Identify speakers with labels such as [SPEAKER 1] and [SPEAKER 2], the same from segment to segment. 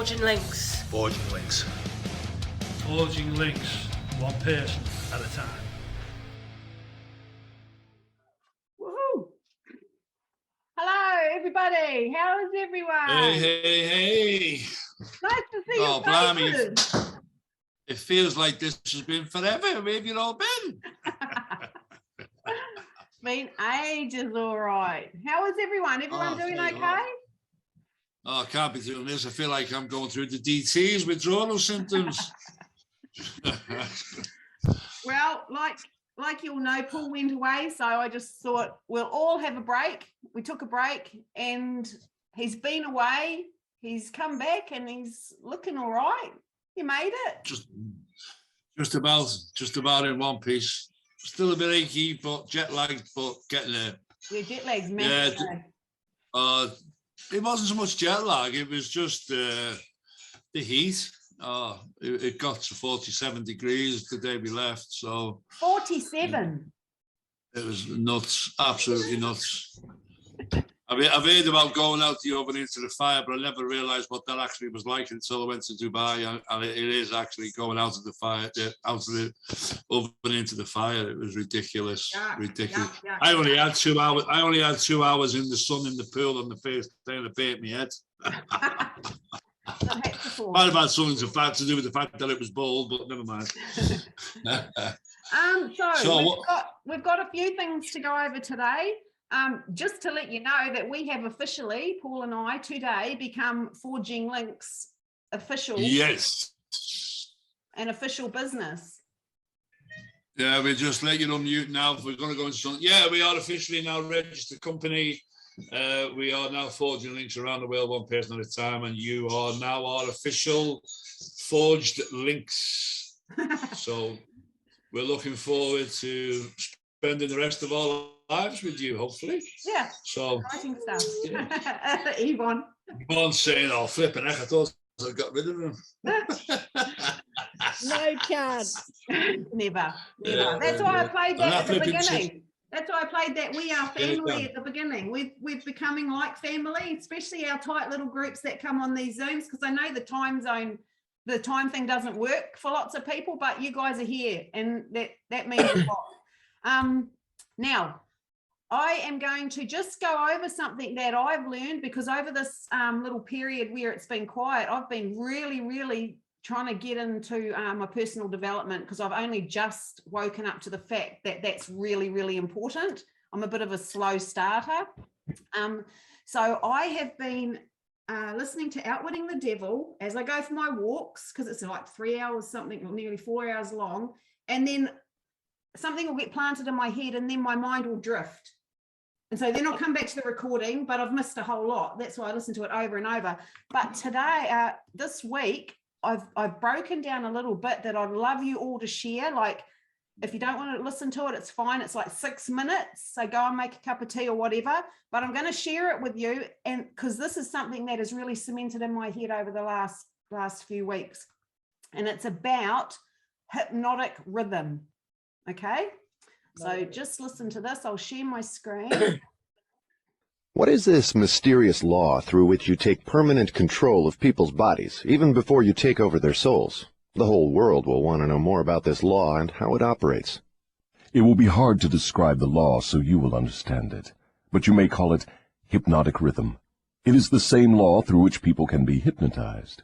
[SPEAKER 1] Forging links.
[SPEAKER 2] Forging links.
[SPEAKER 3] Forging links, one person at a time.
[SPEAKER 4] Woohoo! Hello, everybody. How is everyone?
[SPEAKER 2] Hey.
[SPEAKER 4] Nice to see
[SPEAKER 2] Oh,
[SPEAKER 4] your
[SPEAKER 2] blimey.
[SPEAKER 4] faces.
[SPEAKER 2] It feels like this has been forever. Where have you all been?
[SPEAKER 4] Been ages, all right. How is everyone? Everyone doing
[SPEAKER 2] thank
[SPEAKER 4] okay?
[SPEAKER 2] God. Oh, I can't be doing this. I feel like I'm going through the DTs, withdrawal symptoms.
[SPEAKER 4] Well, like you'll know, Paul went away, so I just thought we'll all have a break. We took a break, and he's been away. He's come back, and he's looking all right. You made it.
[SPEAKER 2] Just about in one piece. Still a bit achy, but jet lagged, but getting there.
[SPEAKER 4] Your jet lag's massive.
[SPEAKER 2] Yeah. It wasn't so much jet lag. It was just the heat. It got to 47 degrees the day we left. So
[SPEAKER 4] 47.
[SPEAKER 2] it was nuts, absolutely nuts. I've heard about going out the oven into the fire, but I never realised what that actually was like until I went to Dubai. And it is actually going out of the fire, out of the oven into the fire. It was ridiculous, ridiculous.
[SPEAKER 4] Yeah.
[SPEAKER 2] I only had 2 hours. I only had 2 hours in the sun in the pool on the first day, and it burnt my head. Might have had something to do with the fact that it was bald, but never mind.
[SPEAKER 4] We've got a few things to go over today. Just to let you know that we have officially, Paul and I, today become Forging Links official.
[SPEAKER 2] Yes.
[SPEAKER 4] An official business.
[SPEAKER 2] Yeah, we just let you unmute now. We're going to go into something. Yeah, we are officially now a registered company. We are now Forging Links around the world, one person at a time, and you are now our official Forged Links. So we're looking forward to spending the rest of our lives with you, hopefully.
[SPEAKER 4] Yeah.
[SPEAKER 2] So
[SPEAKER 4] exciting stuff.
[SPEAKER 2] Yeah.
[SPEAKER 4] Yvonne.
[SPEAKER 2] Yvonne's saying, "Oh, flipping heck, I thought I got rid of him."
[SPEAKER 1] No chance.
[SPEAKER 4] Never.
[SPEAKER 2] Yeah,
[SPEAKER 4] That's why I played that at the beginning.
[SPEAKER 2] shit.
[SPEAKER 4] That's why I played that We Are Family at the beginning. We're becoming like family, especially our tight little groups that come on these Zooms, because I know the time thing doesn't work for lots of people, but you guys are here, and that means a lot. Now, I am going to just go over something that I've learned, because over this little period where it's been quiet, I've been really trying to get into my personal development, because I've only just woken up to the fact that that's really important. I'm a bit of a slow starter. So I have been listening to Outwitting the Devil as I go for my walks, because it's like 3 hours something, or nearly 4 hours long, and then something will get planted in my head, and then my mind will drift. And so then I'll come back to the recording, but I've missed a whole lot. That's why I listen to it over and over. But today, this week, I've broken down a little bit that I'd love you all to share. Like, if you don't want to listen to it, it's fine. It's like 6 minutes. So go and make a cup of tea or whatever. But I'm going to share it with you, and because this is something that has really cemented in my head over the last few weeks. And it's about hypnotic rhythm. Okay, so just listen to this. I'll share my screen.
[SPEAKER 5] What is this mysterious law through which you take permanent control of people's bodies, even before you take over their souls? The whole world will want to know more about this law and how it operates.
[SPEAKER 6] It will be hard to describe the law so you will understand it, but you may call it hypnotic rhythm. It is the same law through which people can be hypnotized.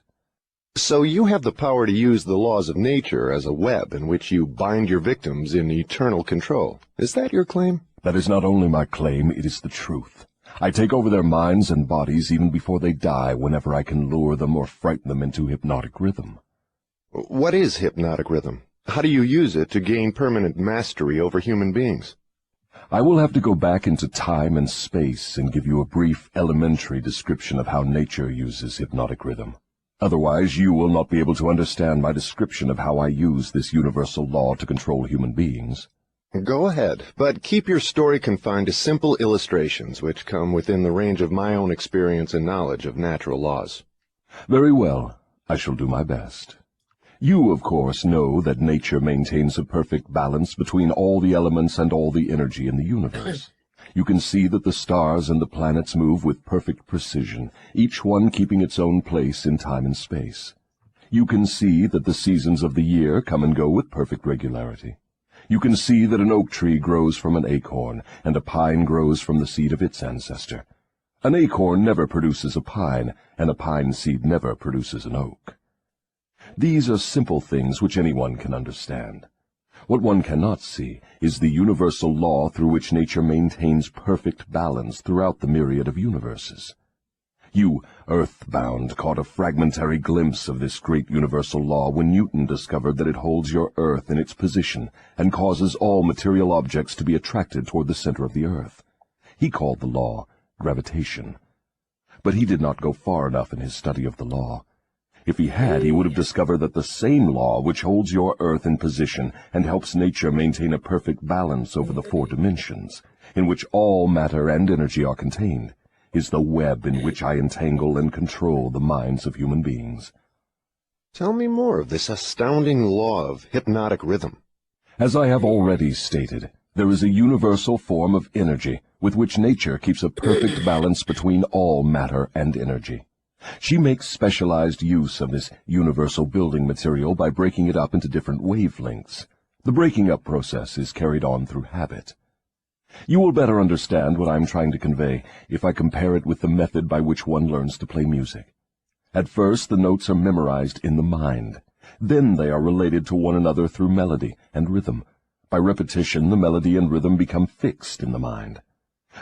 [SPEAKER 5] So you have the power to use the laws of nature as a web in which you bind your victims in eternal control. Is that your claim?
[SPEAKER 6] That is not only my claim, it is the truth. I take over their minds and bodies even before they die whenever I can lure them or frighten them into hypnotic rhythm.
[SPEAKER 5] What is hypnotic rhythm? How do you use it to gain permanent mastery over human beings?
[SPEAKER 6] I will have to go back into time and space and give you a brief, elementary description of how nature uses hypnotic rhythm. Otherwise, you will not be able to understand my description of how I use this universal law to control human beings.
[SPEAKER 5] Go ahead, but keep your story confined to simple illustrations which come within the range of my own experience and knowledge of natural laws.
[SPEAKER 6] Very well. I shall do my best. You, of course, know that nature maintains a perfect balance between all the elements and all the energy in the universe. You can see that the stars and the planets move with perfect precision, each one keeping its own place in time and space. You can see that the seasons of the year come and go with perfect regularity. You can see that an oak tree grows from an acorn, and a pine grows from the seed of its ancestor. An acorn never produces a pine, and a pine seed never produces an oak. These are simple things which anyone can understand. What one cannot see is the universal law through which nature maintains perfect balance throughout the myriad of universes. You, earthbound, caught a fragmentary glimpse of this great universal law when Newton discovered that it holds your earth in its position and causes all material objects to be attracted toward the center of the earth. He called the law gravitation. But he did not go far enough in his study of the law. If he had, he would have discovered that the same law which holds your earth in position and helps nature maintain a perfect balance over the 4 dimensions, in which all matter and energy are contained, is the web in which I entangle and control the minds of human beings.
[SPEAKER 5] Tell me more of this astounding law of hypnotic rhythm.
[SPEAKER 6] As I have already stated, there is a universal form of energy with which nature keeps a perfect balance between all matter and energy. She makes specialized use of this universal building material by breaking it up into different wavelengths. The breaking up process is carried on through habit. You will better understand what I am trying to convey if I compare it with the method by which one learns to play music. At first, the notes are memorized in the mind. Then they are related to one another through melody and rhythm. By repetition, the melody and rhythm become fixed in the mind.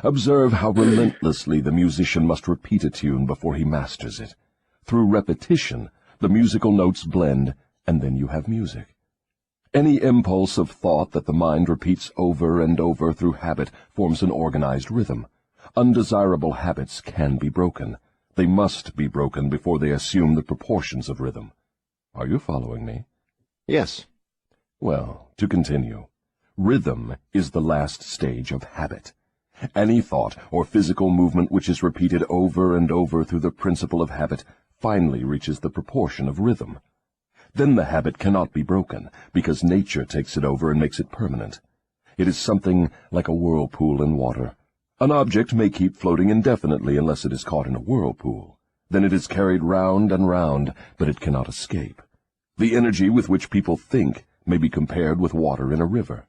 [SPEAKER 6] Observe how relentlessly the musician must repeat a tune before he masters it. Through repetition, the musical notes blend, and then you have music. Any impulse of thought that the mind repeats over and over through habit forms an organized rhythm. Undesirable habits can be broken. They must be broken before they assume the proportions of rhythm. Are you following me?
[SPEAKER 5] Yes.
[SPEAKER 6] Well, to continue. Rhythm is the last stage of habit. Any thought or physical movement which is repeated over and over through the principle of habit finally reaches the proportion of rhythm. Then the habit cannot be broken, because nature takes it over and makes it permanent. It is something like a whirlpool in water. An object may keep floating indefinitely unless it is caught in a whirlpool. Then it is carried round and round, but it cannot escape. The energy with which people think may be compared with water in a river.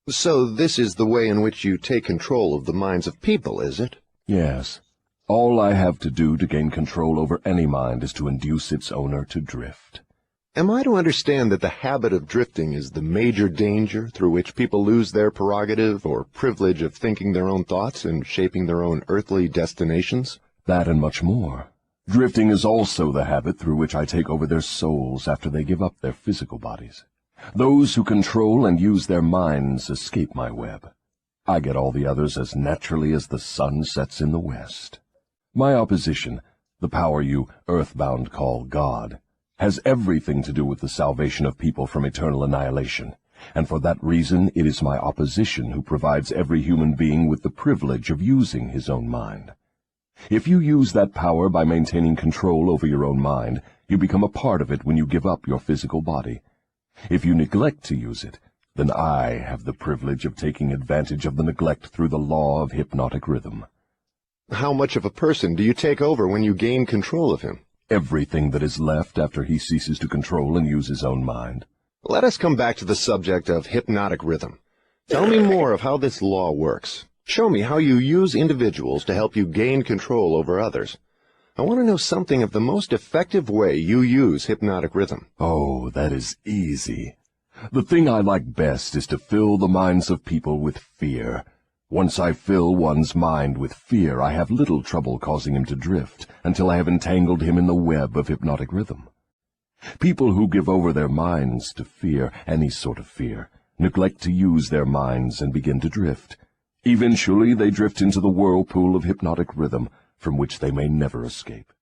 [SPEAKER 5] So this is the way in which you take control of the minds of people, is it?
[SPEAKER 6] Yes. All I have to do to gain control over any mind is to induce its owner to drift.
[SPEAKER 5] Am I to understand that the habit of drifting is the major danger through which people lose their prerogative or privilege of thinking their own thoughts and shaping their own earthly destinations?
[SPEAKER 6] That and much more. Drifting is also the habit through which I take over their souls after they give up their physical bodies. Those who control and use their minds escape my web. I get all the others as naturally as the sun sets in the west. My opposition, the power you earthbound call God, has everything to do with the salvation of people from eternal annihilation, and for that reason it is my opposition who provides every human being with the privilege of using his own mind. If you use that power by maintaining control over your own mind, you become a part of it when you give up your physical body. If you neglect to use it, then I have the privilege of taking advantage of the neglect through the law of hypnotic rhythm.
[SPEAKER 5] How much of a person do you take over when you gain control of him?
[SPEAKER 6] Everything that is left after he ceases to control and use his own mind.
[SPEAKER 5] Let us come back to the subject of hypnotic rhythm. Tell me more of how this law works. Show me how you use individuals to help you gain control over others. I want to know something of the most effective way you use hypnotic rhythm.
[SPEAKER 6] Oh, that is easy. The thing I like best is to fill the minds of people with fear. Once I fill one's mind with fear, I have little trouble causing him to drift until I have entangled him in the web of hypnotic rhythm. People who give over their minds to fear, any sort of fear, neglect to use their minds and begin to drift. Eventually they drift into the whirlpool of hypnotic rhythm, from which they may never escape.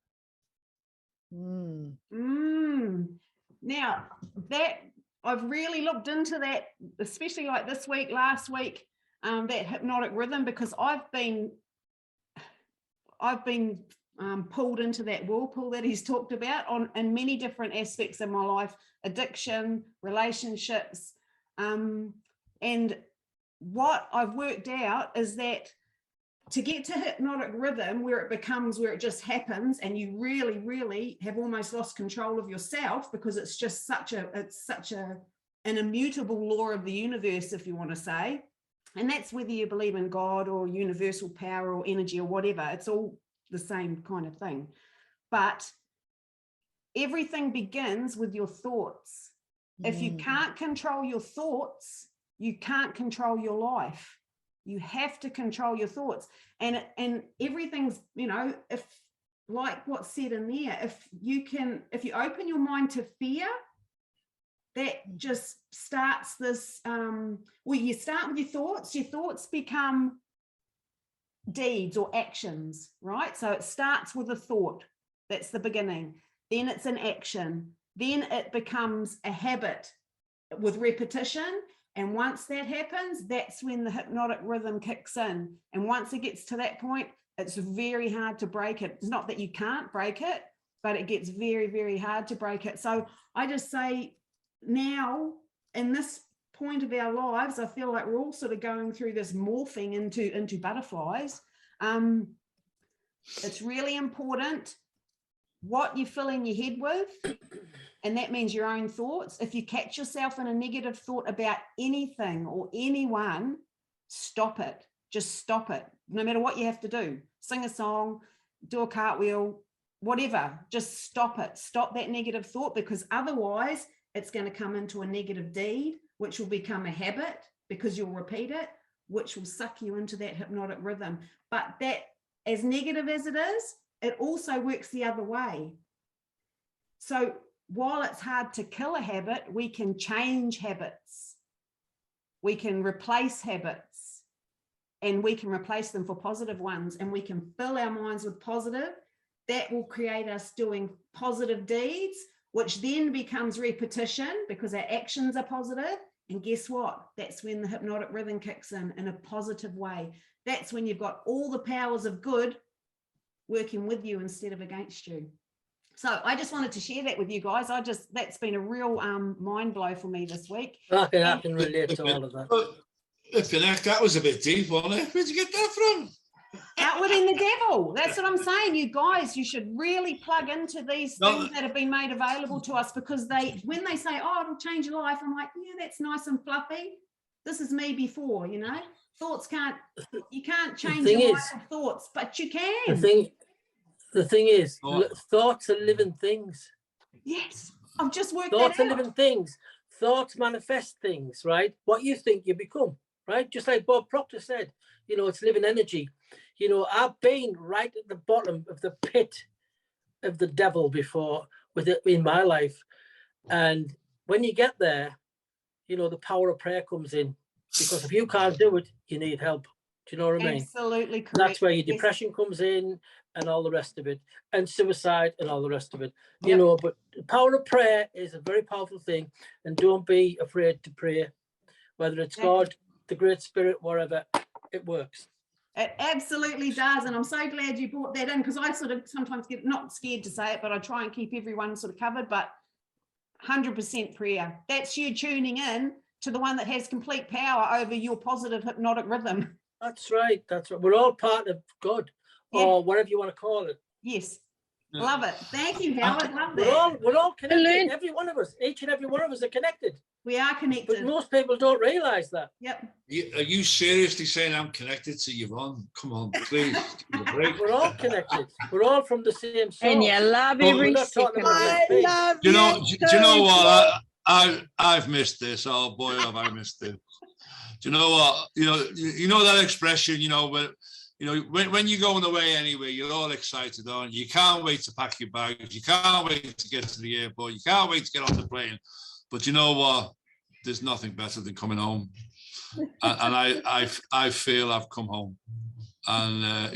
[SPEAKER 4] Now, that I've really looked into that, especially like this week, last week, that hypnotic rhythm, because I've been pulled into that whirlpool that he's talked about in many different aspects of my life: addiction, relationships, and what I've worked out is that to get to hypnotic rhythm, where it just happens and you really, really have almost lost control of yourself, because it's just such an immutable law of the universe, if you want to say. And that's whether you believe in God or universal power or energy or whatever, it's all the same kind of thing. But everything begins with your thoughts. If you can't control your thoughts, you can't control your life. You have to control your thoughts, and everything's, you know, if, like what's said in there, if you open your mind to fear, that just starts this, well, you start with your thoughts become deeds or actions, right? So it starts with a thought, that's the beginning, then it's an action, then it becomes a habit with repetition. And once that happens, that's when the hypnotic rhythm kicks in. And once it gets to that point, it's very hard to break it. It's not that you can't break it, but it gets very, very hard to break it. So I just say now, in this point of our lives, I feel like we're all sort of going through this morphing into butterflies. It's really important what you're filling your head with. And that means your own thoughts. If you catch yourself in a negative thought about anything or anyone, stop it. Just stop it. No matter what you have to do. Sing a song, do a cartwheel, whatever. Just stop it. Stop that negative thought, because otherwise it's going to come into a negative deed, which will become a habit because you'll repeat it, which will suck you into that hypnotic rhythm. But that, as negative as it is, it also works the other way. So while it's hard to kill a habit, we can change habits. We can replace habits, and we can replace them for positive ones, and we can fill our minds with positive. That will create us doing positive deeds, which then becomes repetition because our actions are positive. And guess what? That's when the hypnotic rhythm kicks in a positive way. That's when you've got all the powers of good working with you instead of against you. So I just wanted to share that with you guys. That's been a real mind blow for me this week.
[SPEAKER 1] I can relate to all of that.
[SPEAKER 2] That was a bit deep, wasn't it? Where'd you get that from?
[SPEAKER 4] Outwitting the devil. That's what I'm saying. You guys, you should really plug into these things that have been made available to us, because when they say, oh, it'll change your life, I'm like, yeah, that's nice and fluffy. This is me before, you know. You can't change your life with thoughts, but you can.
[SPEAKER 1] The thing is, thoughts are living things.
[SPEAKER 4] Yes, I've just worked
[SPEAKER 1] thoughts
[SPEAKER 4] that out.
[SPEAKER 1] Thoughts are living things. Thoughts manifest things, right? What you think, you become, right? Just like Bob Proctor said, you know, it's living energy. You know, I've been right at the bottom of the pit of the devil before with it in my life. And when you get there, you know, the power of prayer comes in, because if you can't do it, you need help. Do you know what I mean?
[SPEAKER 4] Absolutely correct.
[SPEAKER 1] That's where your depression comes in, and all the rest of it, and suicide and all the rest of it. You know, but the power of prayer is a very powerful thing, and don't be afraid to pray, whether it's God, the Great Spirit, whatever, it works.
[SPEAKER 4] It absolutely does. And I'm so glad you brought that in, because I sort of sometimes get not scared to say it, but I try and keep everyone sort of covered. But 100% prayer. That's you tuning in to the one that has complete power over your positive hypnotic rhythm.
[SPEAKER 1] That's right. That's right. We're all part of God, or whatever you want to call it.
[SPEAKER 4] Yes. Love it. Thank you, Howard. Love that.
[SPEAKER 1] We're all connected. Every one of us, each and every one of us are connected.
[SPEAKER 4] We are connected.
[SPEAKER 1] But most people don't realize that.
[SPEAKER 4] Yep.
[SPEAKER 2] Are you seriously saying I'm connected to Yvonne? Come on, please.
[SPEAKER 1] We're all connected. We're all from the same source.
[SPEAKER 7] And you love every second.
[SPEAKER 1] I love
[SPEAKER 2] you. Do you know what? I've missed this. Oh boy, have I missed it. Do you know what? You know that expression. When you're going away anyway, you're all excited, aren't you? You can't wait to pack your bags. You can't wait to get to the airport. You can't wait to get on the plane. But you know what? There's nothing better than coming home. And I feel I've come home. And,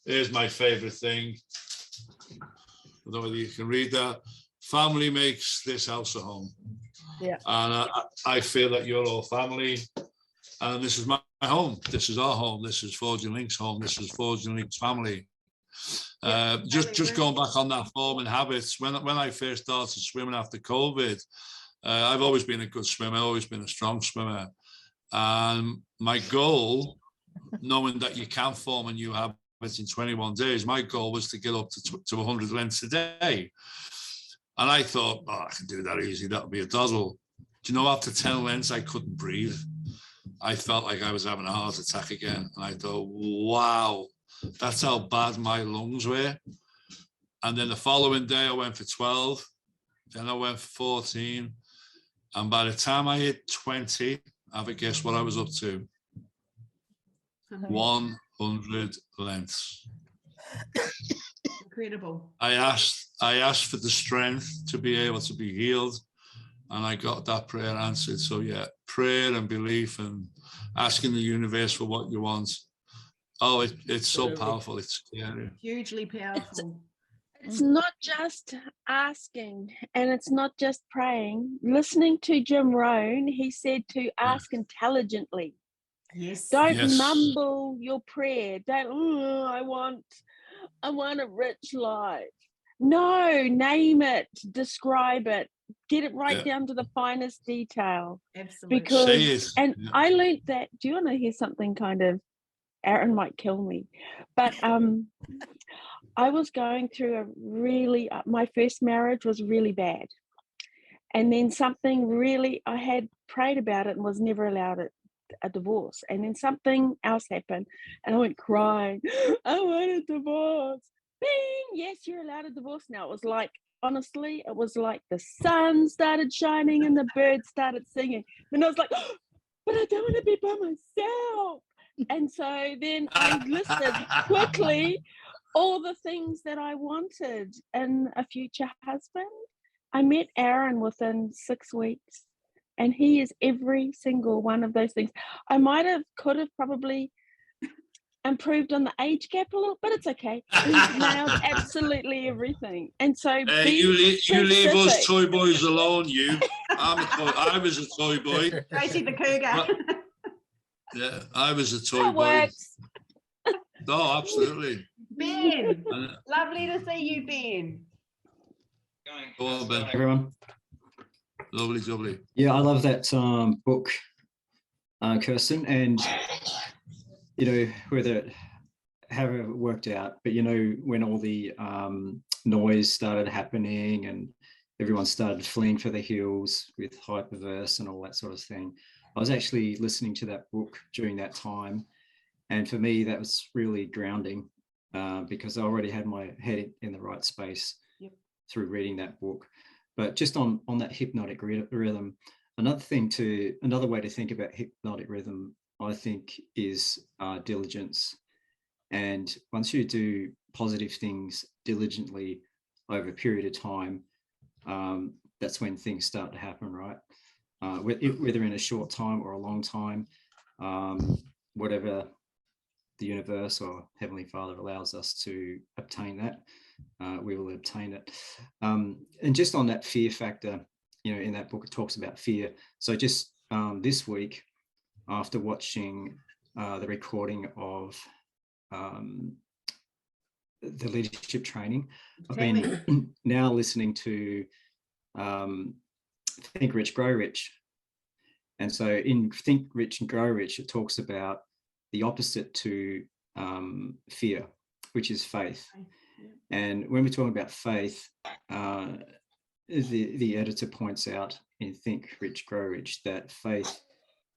[SPEAKER 2] here's my favorite thing. I don't know whether you can read that. Family makes this house a home.
[SPEAKER 7] Yeah.
[SPEAKER 2] And I feel that you're all family. And this is my home. This is our home. This is Forging Links' home. This is Forging Links' family. Just going back on that forming habits. When I first started swimming after COVID, I've always been a good swimmer. I've always been a strong swimmer. My goal, knowing that you can form a new habit in 21 days, my goal was to get up to 100 lengths a day. And I thought, oh, I can do that easy. That'll be a doddle. Do you know, after 10 lengths, I couldn't breathe. I felt like I was having a heart attack again. And I thought, wow, that's how bad my lungs were. And then the following day, I went for 12. Then I went for 14. And by the time I hit 20, have a guess what I was up to? 100 lengths.
[SPEAKER 4] Incredible.
[SPEAKER 2] I asked for the strength to be able to be healed, and I got that prayer answered. So yeah, prayer and belief and asking the universe for what you want. Oh, it's so powerful. It's scary.
[SPEAKER 4] Hugely powerful.
[SPEAKER 7] It's not just asking, and it's not just praying. Listening to Jim Rohn, he said to ask intelligently.
[SPEAKER 4] Yes.
[SPEAKER 7] Don't mumble your prayer. Don't, I want a rich life. No, name it, describe it, get it right down to the finest detail.
[SPEAKER 4] Absolutely.
[SPEAKER 7] Because, I learned that, do you want to hear something kind of, Aaron might kill me, but I was going through a really, my first marriage was really bad. And then something really, I had prayed about it and was never allowed a divorce. And then something else happened and I went crying, I want a divorce. Bing, yes, you're allowed a divorce now. It was like, honestly, it was like the sun started shining and the birds started singing. And I was like, oh, but I don't want to be by myself. And so then I listed quickly all the things that I wanted in a future husband. I met Aaron within 6 weeks, and he is every single one of those things. I could have probably improved on the age gap a little, but it's okay. He's nailed absolutely everything. And so
[SPEAKER 2] you leave us toy boys alone, you. I was a toy boy.
[SPEAKER 4] Tracy the cougar.
[SPEAKER 2] Yeah, I was a toy boy. No, absolutely.
[SPEAKER 4] Ben, lovely to see you, Ben.
[SPEAKER 2] Go on, Ben.
[SPEAKER 8] Everyone.
[SPEAKER 2] Lovely.
[SPEAKER 8] Yeah, I love that book, Kirsten, and whether however it worked out, but when all the noise started happening and everyone started fleeing for the hills with hyperverse and all that sort of thing, I was actually listening to that book during that time, and for me that was really grounding because I already had my head in the right space through reading that book. But just on that hypnotic rhythm, another way to think about hypnotic rhythm, I think, is diligence. And once you do positive things diligently over a period of time, that's when things start to happen, right? Whether in a short time or a long time, whatever the universe or Heavenly Father allows us to obtain that, we will obtain it. And just on that fear factor, in that book, it talks about fear. So just this week, after watching the recording of the leadership training, I've been now listening to Think Rich, Grow Rich. And so in Think Rich and Grow Rich, it talks about the opposite to fear, which is faith. And when we're talking about faith, the editor points out in Think Rich, Grow Rich that faith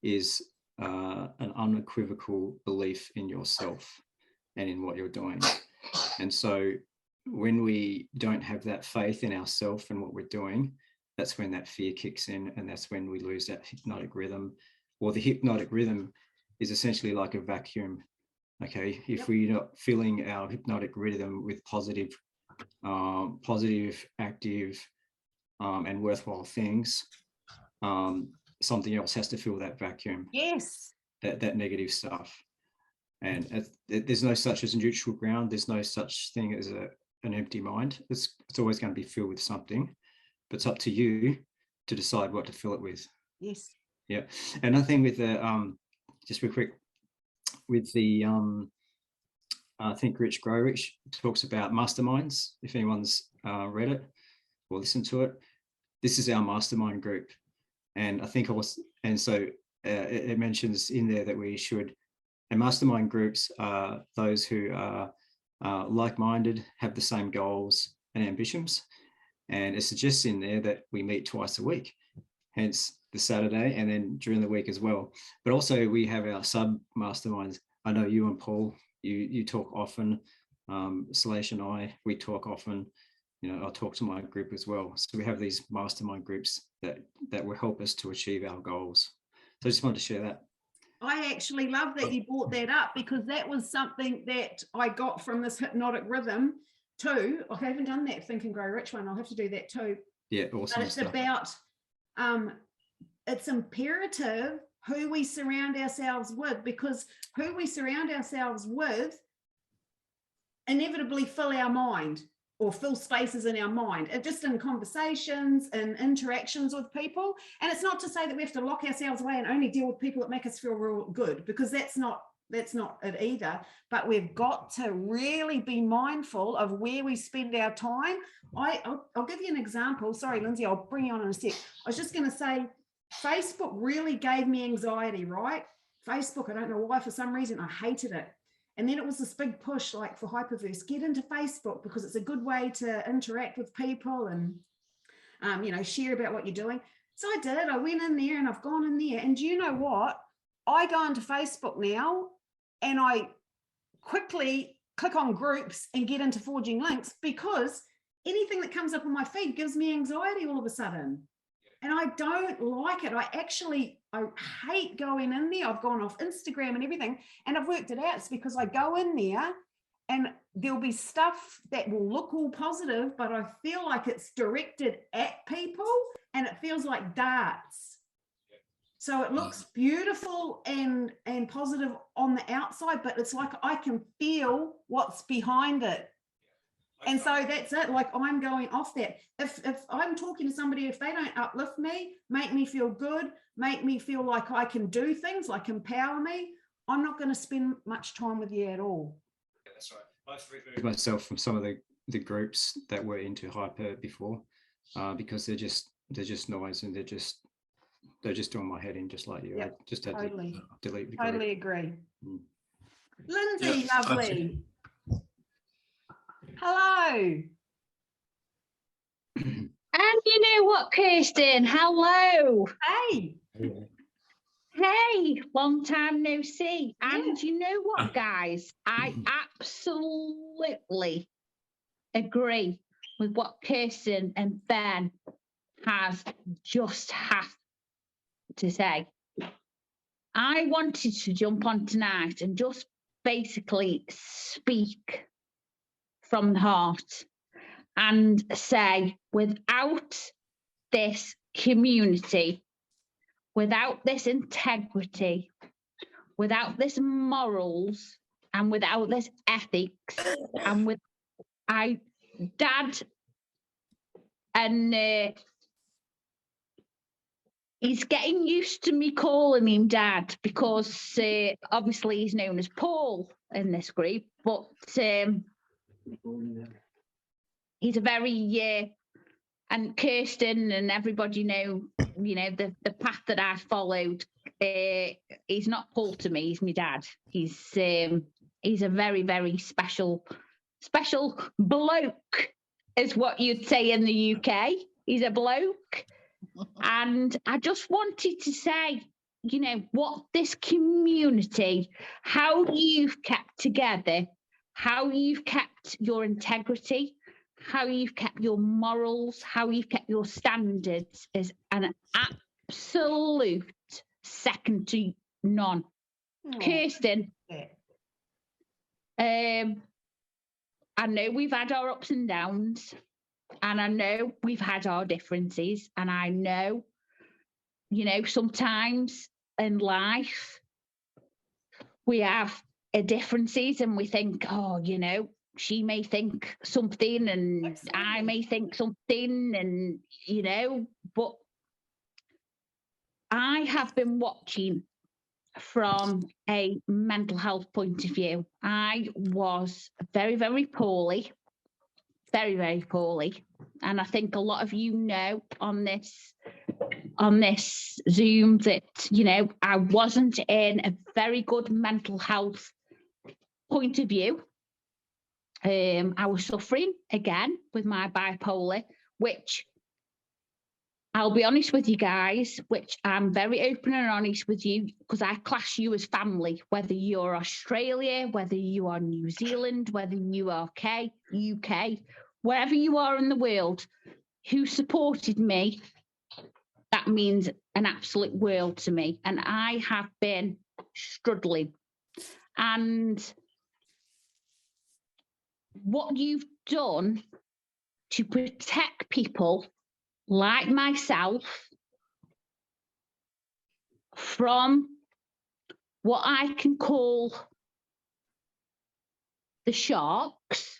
[SPEAKER 8] is an unequivocal belief in yourself and in what you're doing. And so when we don't have that faith in ourselves and what we're doing, that's when that fear kicks in, and that's when we lose that hypnotic rhythm. Or the hypnotic rhythm is essentially like a vacuum. Okay, if we're not filling our hypnotic rhythm with positive, active, and worthwhile things, something else has to fill that vacuum.
[SPEAKER 4] Yes.
[SPEAKER 8] That negative stuff. And there's no such as a neutral ground. There's no such thing as an empty mind. It's always going to be filled with something, but it's up to you to decide what to fill it with.
[SPEAKER 4] Yes.
[SPEAKER 8] Yeah. Another thing with the just real quick, with the Think Rich, Grow Rich, talks about masterminds. If anyone's read it or listened to it, this is our mastermind group. And I think so it mentions in there that we should, and mastermind groups are those who are like-minded, have the same goals and ambitions. And it suggests in there that we meet twice a week, hence the Saturday and then during the week as well. But also we have our sub-masterminds. I know you and Paul, you talk often. Slash and I, we talk often. You know, I'll talk to my group as well. So we have these mastermind groups that will help us to achieve our goals. So I just wanted to share that.
[SPEAKER 4] I actually love that you brought that up, because that was something that I got from this hypnotic rhythm too. I haven't done that Think and Grow Rich one. I'll have to do that too.
[SPEAKER 8] Yeah, awesome.
[SPEAKER 4] But it's about, it's imperative who we surround ourselves with, because who we surround ourselves with inevitably fill our mind or fill spaces in our mind, just in conversations and interactions with people. And it's not to say that we have to lock ourselves away and only deal with people that make us feel real good, because that's not it either. But we've got to really be mindful of where we spend our time. I'll give you an example. Sorry, Lindsay, I'll bring you on in a sec. I was just going to say, Facebook really gave me anxiety, right? Facebook, I don't know why, for some reason, I hated it. And then it was this big push, like for Hyperverse, get into Facebook because it's a good way to interact with people and, you know, share about what you're doing. So I did. I went in there and I've gone in there. And do you know what? I go into Facebook now and I quickly click on groups and get into forging links, because anything that comes up on my feed gives me anxiety all of a sudden. And I don't like it. I hate going in there. I've gone off Instagram and everything, and I've worked it out. It's because I go in there and there'll be stuff that will look all positive, but I feel like it's directed at people and it feels like darts. So it looks beautiful and positive on the outside, but it's like I can feel what's behind it. And so that's it. Like, I'm going off that. If I'm talking to somebody, if they don't uplift me, make me feel good, make me feel like I can do things, like empower me, I'm not going to spend much time with you at all.
[SPEAKER 8] Yeah, that's right. I've removed myself from some of the groups that were into hyper before, because they're just noise, and they're just doing my head in, just like you.
[SPEAKER 4] Yep,
[SPEAKER 8] I just had
[SPEAKER 4] totally.
[SPEAKER 8] to delete the group.
[SPEAKER 4] Totally agree.
[SPEAKER 2] Yeah,
[SPEAKER 4] Lindsay, lovely. Hello.
[SPEAKER 9] And you know what, Kirsten? Hello.
[SPEAKER 4] Hey.
[SPEAKER 9] Hey, long time no see. And you know what, guys? I absolutely agree with what Kirsten and Ben has just had to say. I wanted to jump on tonight and just basically speak from the heart and say, without this community, without this integrity, without this morals, and without this ethics, and Dad, and he's getting used to me calling him Dad, because obviously he's known as Paul in this group, but he's a very and Kirsten and everybody know, you know, the path that I followed. He's not Paul to me, he's my dad. He's a very, very special bloke, is what you'd say in the UK. He's a bloke. And I just wanted to say, you know, what this community, how you've kept together, how you've kept your integrity, how you've kept your morals, how you've kept your standards is an absolute second to none. Oh, Kirsten, I know we've had our ups and downs, and I know we've had our differences, and I know, you know, sometimes in life we have differences and we think, oh, you know, she may think something and absolutely, I may think something, and, you know, but I have been watching from a mental health point of view. I was very, very poorly, very, very poorly. And I think a lot of you know on this on this Zoom that, you know, I wasn't in a very good mental health point of view. I was suffering again with my bipolar, which I'll be honest with you guys, which I'm very open and honest with you, because I class you as family, whether you're Australia, whether you are New Zealand, whether you are UK, wherever you are in the world, who supported me, that means an absolute world to me. And I have been struggling. And what you've done to protect people like myself from what I can call the sharks,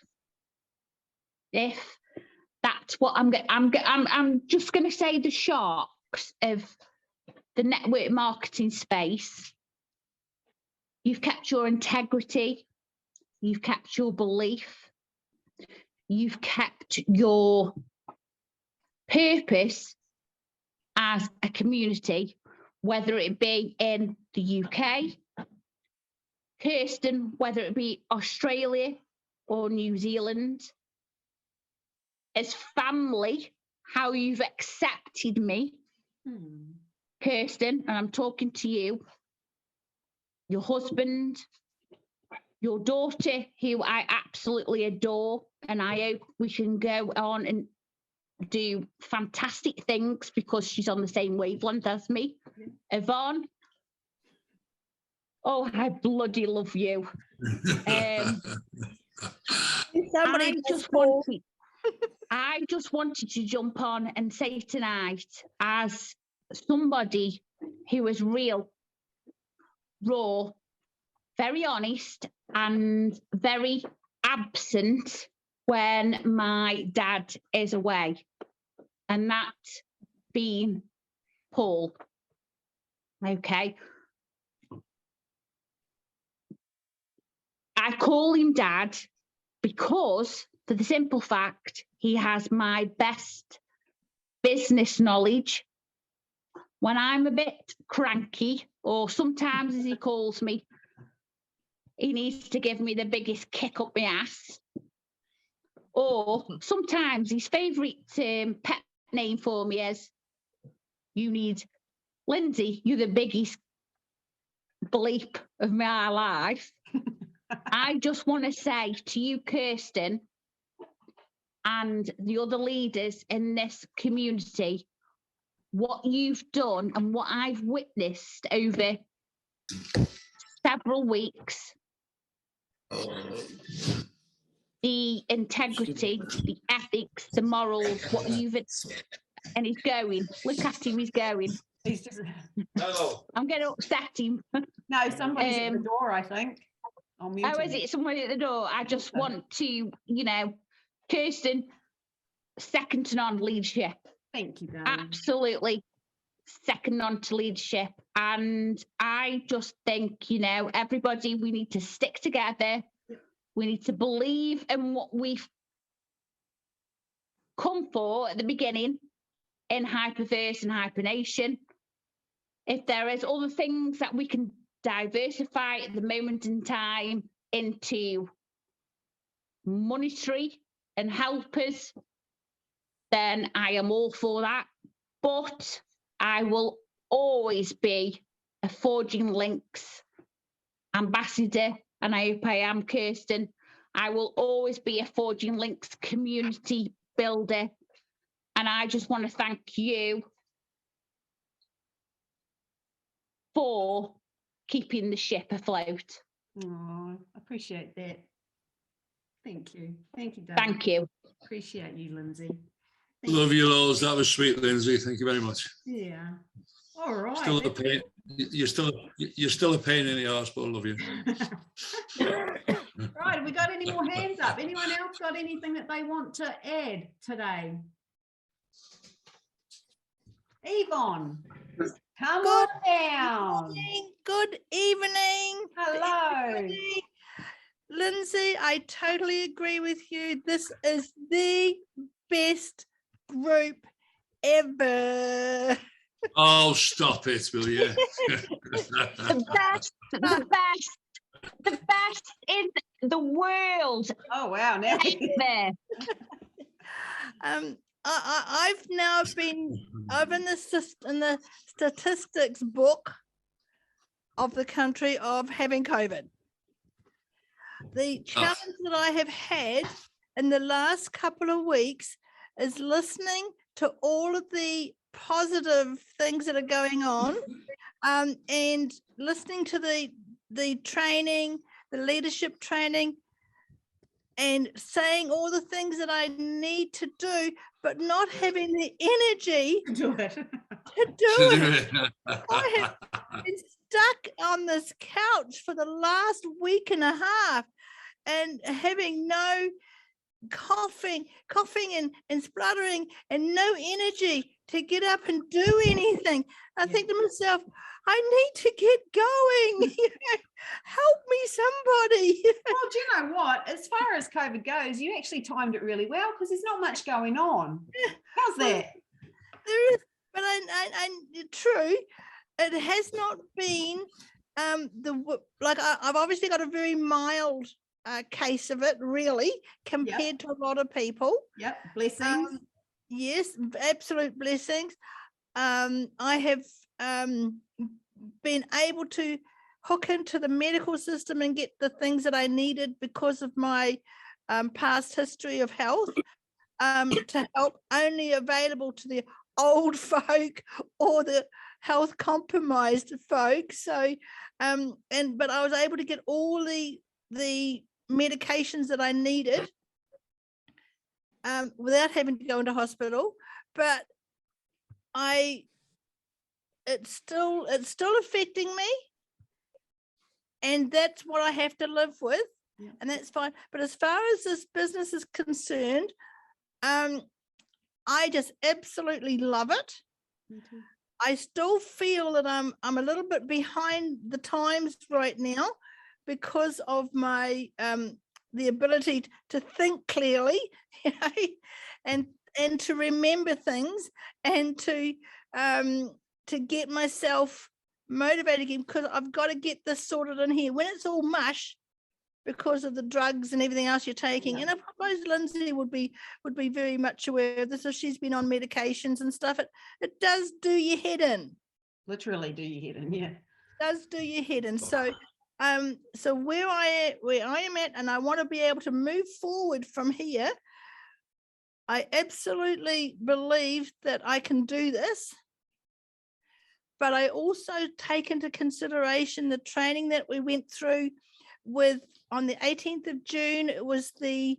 [SPEAKER 9] if that's what I'm just going to say, the sharks of the network marketing space. You've kept your integrity, you've kept your belief, you've kept your purpose as a community, whether it be in the UK, Kirsten, whether it be Australia or New Zealand, as family, how you've accepted me, Kirsten, and I'm talking to you, your husband, your daughter, who I absolutely adore, and I hope we can go on and do fantastic things because she's on the same wavelength as me. Yvonne, oh, I bloody love you. I just wanted to jump on and say tonight, as somebody who is real, raw, very honest, and very absent when my dad is away, and that being Paul. Okay. I call him Dad because, for the simple fact, he has my best business knowledge. When I'm a bit cranky, or sometimes, as he calls me, he needs to give me the biggest kick up my ass. Or sometimes his favourite pet name for me is, you need, Lindsay, you're the biggest bleep of my life. I just want to say to you, Kirsten, and the other leaders in this community, what you've done and what I've witnessed over several weeks, the integrity, the ethics, the morals, what you've, and he's going, look at him, he's going.
[SPEAKER 4] He's just,
[SPEAKER 9] I'm going to upset him.
[SPEAKER 4] no, somebody's at the door, I think.
[SPEAKER 9] Oh, is it somebody at the door? I just want to, you know, Kirsten, second to none leadership.
[SPEAKER 4] Thank you, darling.
[SPEAKER 9] Absolutely second on to leadership. And I just think, you know, everybody, we need to stick together. We need to believe in what we've come for at the beginning in Hyperverse and Hypernation. If there is other things that we can diversify at the moment in time into monetary and helpers, then I am all for that. But I will always be a Forging Links ambassador, and I hope I am, Kirsten. I will always be a Forging Links community builder, and I just want to thank you for keeping the ship afloat.
[SPEAKER 4] Oh, I appreciate that. Thank you. Thank you, Dad.
[SPEAKER 9] Thank you.
[SPEAKER 4] Appreciate you, Lindsay.
[SPEAKER 2] Love you, loads. That was sweet, Lindsay. Thank you very much.
[SPEAKER 4] Yeah. All right.
[SPEAKER 2] Still a pain. You're still a pain in the arse, but I love you.
[SPEAKER 4] Right. Have we got any more hands up? Anyone else got anything that they want to add today? Yvonne, come on down.
[SPEAKER 10] Good evening.
[SPEAKER 4] Hello.
[SPEAKER 10] Everybody. Lindsay, I totally agree with you. This is the best group ever.
[SPEAKER 2] Oh, stop it, will you?
[SPEAKER 9] The best in the world.
[SPEAKER 4] Oh wow! Now
[SPEAKER 9] Ever.
[SPEAKER 10] I've now been in the statistics book of the country of having COVID. The challenge that I have had in the last couple of weeks is listening to all of the positive things that are going on, and listening to the training, the leadership training, and saying all the things that I need to do, but not having the energy
[SPEAKER 4] do it.
[SPEAKER 10] to do it. I have been stuck on this couch for the last week and a half and having no coughing and spluttering and no energy to get up and do anything. I think to myself, I need to get going. Help me, somebody.
[SPEAKER 4] Well, do you know what? As far as COVID goes, you actually timed it really well because there's not much going on. How's that?
[SPEAKER 10] There is, but I true. It has not been I've obviously got a very mild case of it, really, compared to a lot of people.
[SPEAKER 4] Yep, blessings.
[SPEAKER 10] Yes, absolute blessings. I have been able to hook into the medical system and get the things that I needed because of my past history of health, to help only available to the old folk or the health compromised folk. So, but I was able to get all the medications that I needed without having to go into hospital. But it's still affecting me, and that's what I have to live with, and that's fine. But as far as this business is concerned, I just absolutely love it. I still feel that I'm a little bit behind the times right now because of my the ability to think clearly, you know, and to remember things, and to get myself motivated again, because I've got to get this sorted in here. When it's all mush because of the drugs and everything else you're taking, and I suppose Lindsay would be very much aware of this if she's been on medications and stuff. It does do your head in.
[SPEAKER 4] Literally do your head in, yeah.
[SPEAKER 10] It does do your head in. So so where I am at, and I want to be able to move forward from here, I absolutely believe that I can do this. But I also take into consideration the training that we went through with on the 18th of June. It was the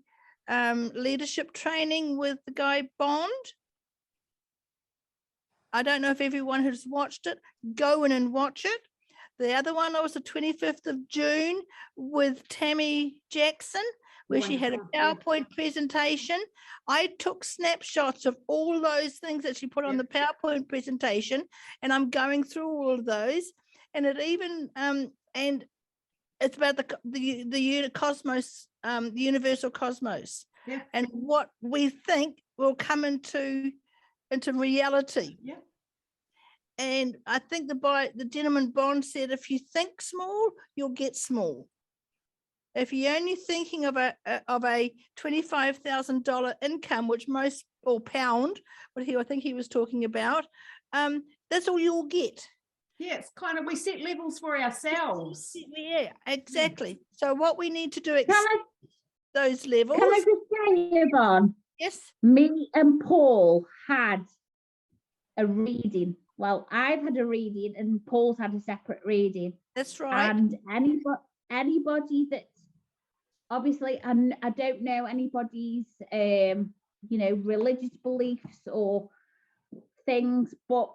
[SPEAKER 10] leadership training with the guy Bond. I don't know if everyone has watched it. Go in and watch it. The other one was the 25th of June with Tammy Jackson, where she had a PowerPoint presentation. I took snapshots of all those things that she put on the PowerPoint presentation, and I'm going through all of those. And it even and it's about the cosmos, the universal cosmos, and what we think will come into reality. Yeah. And I think the gentleman Bond said, if you think small, you'll get small. If you're only thinking of a $25,000 income, which most, or pound, what I think he was talking about, that's all you'll get.
[SPEAKER 4] Yeah, it's kind of, we set levels for ourselves.
[SPEAKER 10] Yeah, exactly. So what we need to do is those levels.
[SPEAKER 9] Can I just say, Yvonne?
[SPEAKER 10] Yes.
[SPEAKER 9] Me and Paul had a reading. Well, I've had a reading and Paul's had a separate reading.
[SPEAKER 10] That's right.
[SPEAKER 9] And anybody that, obviously, and I don't know anybody's, religious beliefs or things, but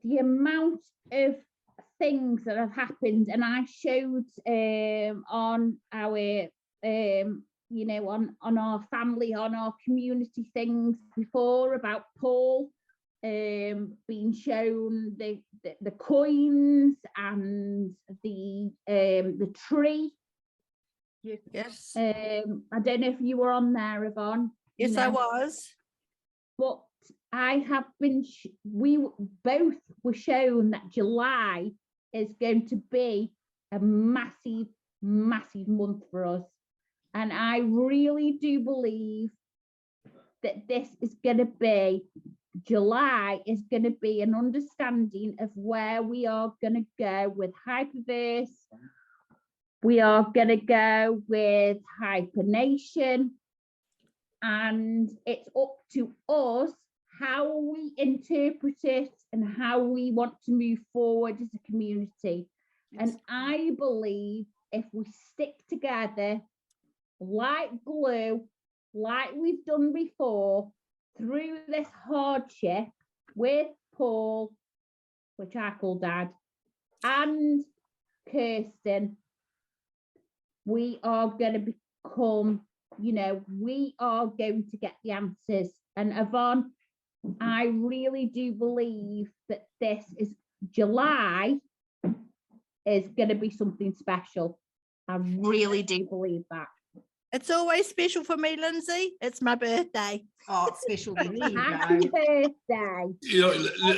[SPEAKER 9] the amount of things that have happened, and I showed on our, on our family, on our community things before about Paul being shown the coins and the tree.
[SPEAKER 10] Yes.
[SPEAKER 9] I don't know if you were on there, Yvonne.
[SPEAKER 10] Yes, I was.
[SPEAKER 9] But we both were shown that July is going to be a massive, massive month for us. And I really do believe that July is going to be an understanding of where we are going to go with Hyperverse. We are going to go with Hypernation. And it's up to us how we interpret it and how we want to move forward as a community. And I believe if we stick together like glue, like we've done before, through this hardship with Paul, which I call Dad, and Kirsten, we are going to become, we are going to get the answers. And Yvonne, I really do believe that this is July is going to be something special. I really do believe that.
[SPEAKER 10] It's always special for me, Lindsay. It's my birthday.
[SPEAKER 4] Oh, it's special to me.
[SPEAKER 9] Happy birthday.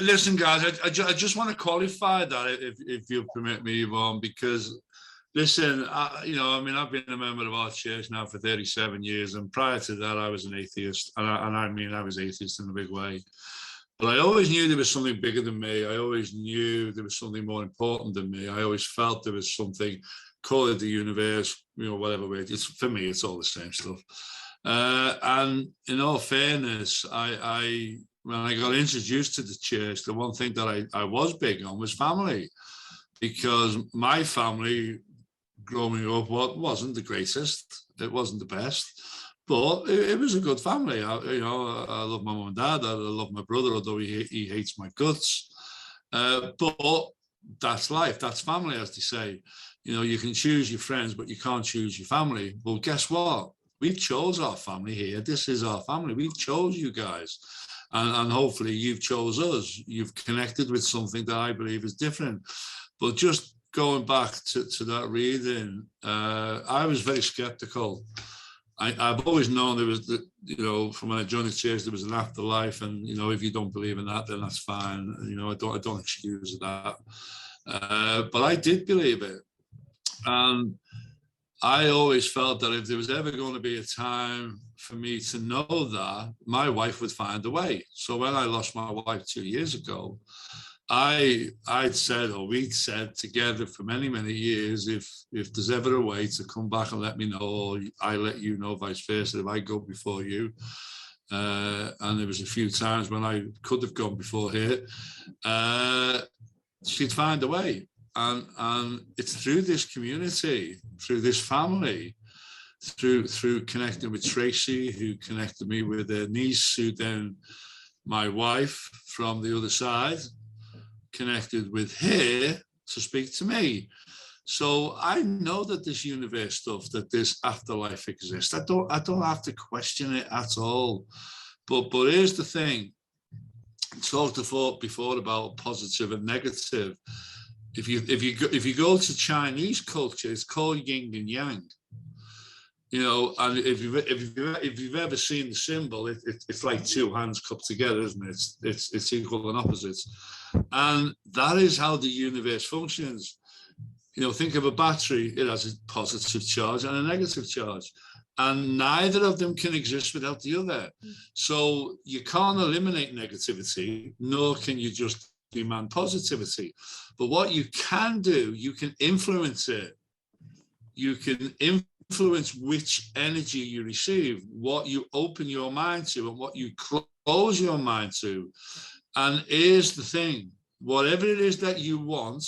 [SPEAKER 2] Listen, guys, I just want to qualify that, if you permit me, Yvonne, because listen, I've been a member of our church now for 37 years, and prior to that, I was an atheist, and I was atheist in a big way. But I always knew there was something bigger than me. I always knew there was something more important than me. I always felt there was something, call it the universe, whatever way. For me, it's all the same stuff. And in all fairness, when I got introduced to the church, the one thing that I was big on was family, because my family growing up wasn't the greatest, it wasn't the best, but it was a good family. I love my mum and dad, I love my brother, although he hates my guts, but that's life, that's family, as they say. You can choose your friends, but you can't choose your family. Well, guess what? We chose our family here. This is our family. We chose you guys. And hopefully you've chose us. You've connected with something that I believe is different. But just going back to that reading, I was very skeptical. I've always known there was, from when I joined the church, there was an afterlife. And, if you don't believe in that, then that's fine. I don't excuse that. But I did believe it. And I always felt that if there was ever going to be a time for me to know that, my wife would find a way. So when I lost my wife 2 years ago, we'd said together for many, many years, if there's ever a way to come back and let me know, or I let you know, vice versa, if I go before you. And there was a few times when I could have gone before her, she'd find a way. And it's through this community, through this family, through connecting with Tracy, who connected me with her niece, who then my wife from the other side connected with her to speak to me. So I know that this universe stuff, that this afterlife exists. I don't have to question it at all. But here's the thing. I talked before about positive and negative. If you go to Chinese culture, it's called yin and yang. And if you've ever seen the symbol, it's like two hands cupped together, isn't it? It's equal and opposites, and that is how the universe functions. Think of a battery; it has a positive charge and a negative charge, and neither of them can exist without the other. So you can't eliminate negativity, nor can you just demand positivity. But what you can do, you can influence it. You can influence which energy you receive, what you open your mind to and what you close your mind to. And here's the thing, whatever it is that you want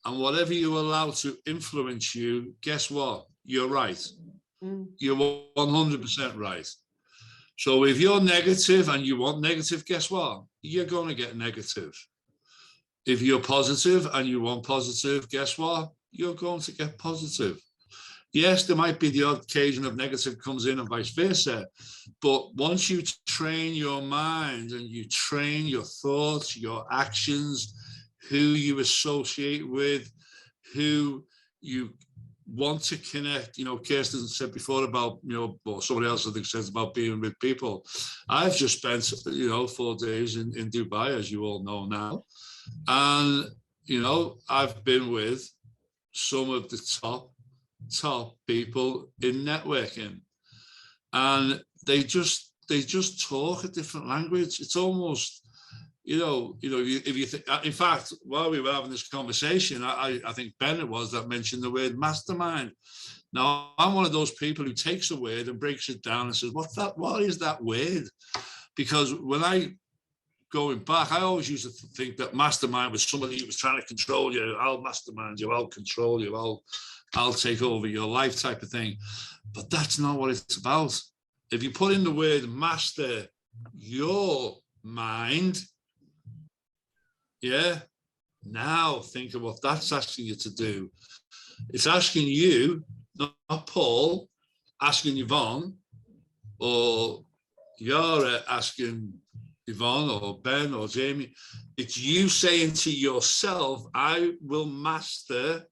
[SPEAKER 2] and whatever you allow to influence you, guess what? You're right. You're 100% right. So if you're negative and you want negative, guess what? You're going to get negative. If you're positive and you want positive, guess what? You're going to get positive. Yes, there might be the odd occasion of negative comes in and vice versa. But once you train your mind and you train your thoughts, your actions, who you associate with, who you want to connect. You know, Kirsten said before about, you know, or somebody else I think says about being with people. I've just spent, you know, 4 days in Dubai, as you all know now. And, you know, I've been with some of the top people in networking. And they just talk a different language. It's almost, you know, if you think, in fact, while we were having this conversation, I think Bennett was that mentioned the word mastermind. Now, I'm one of those people who takes a word and breaks it down and says, what is that word? Because when I, going back, I always used to think that mastermind was somebody who was trying to control you. I'll mastermind you, I'll control you, I'll take over your life type of thing. But that's not what it's about. If you put in the word master your mind, yeah, now think of what that's asking you to do. It's asking you, not Paul, asking Yvonne, or Yara asking Yvonne or Ben or Jamie. It's you saying to yourself, I will master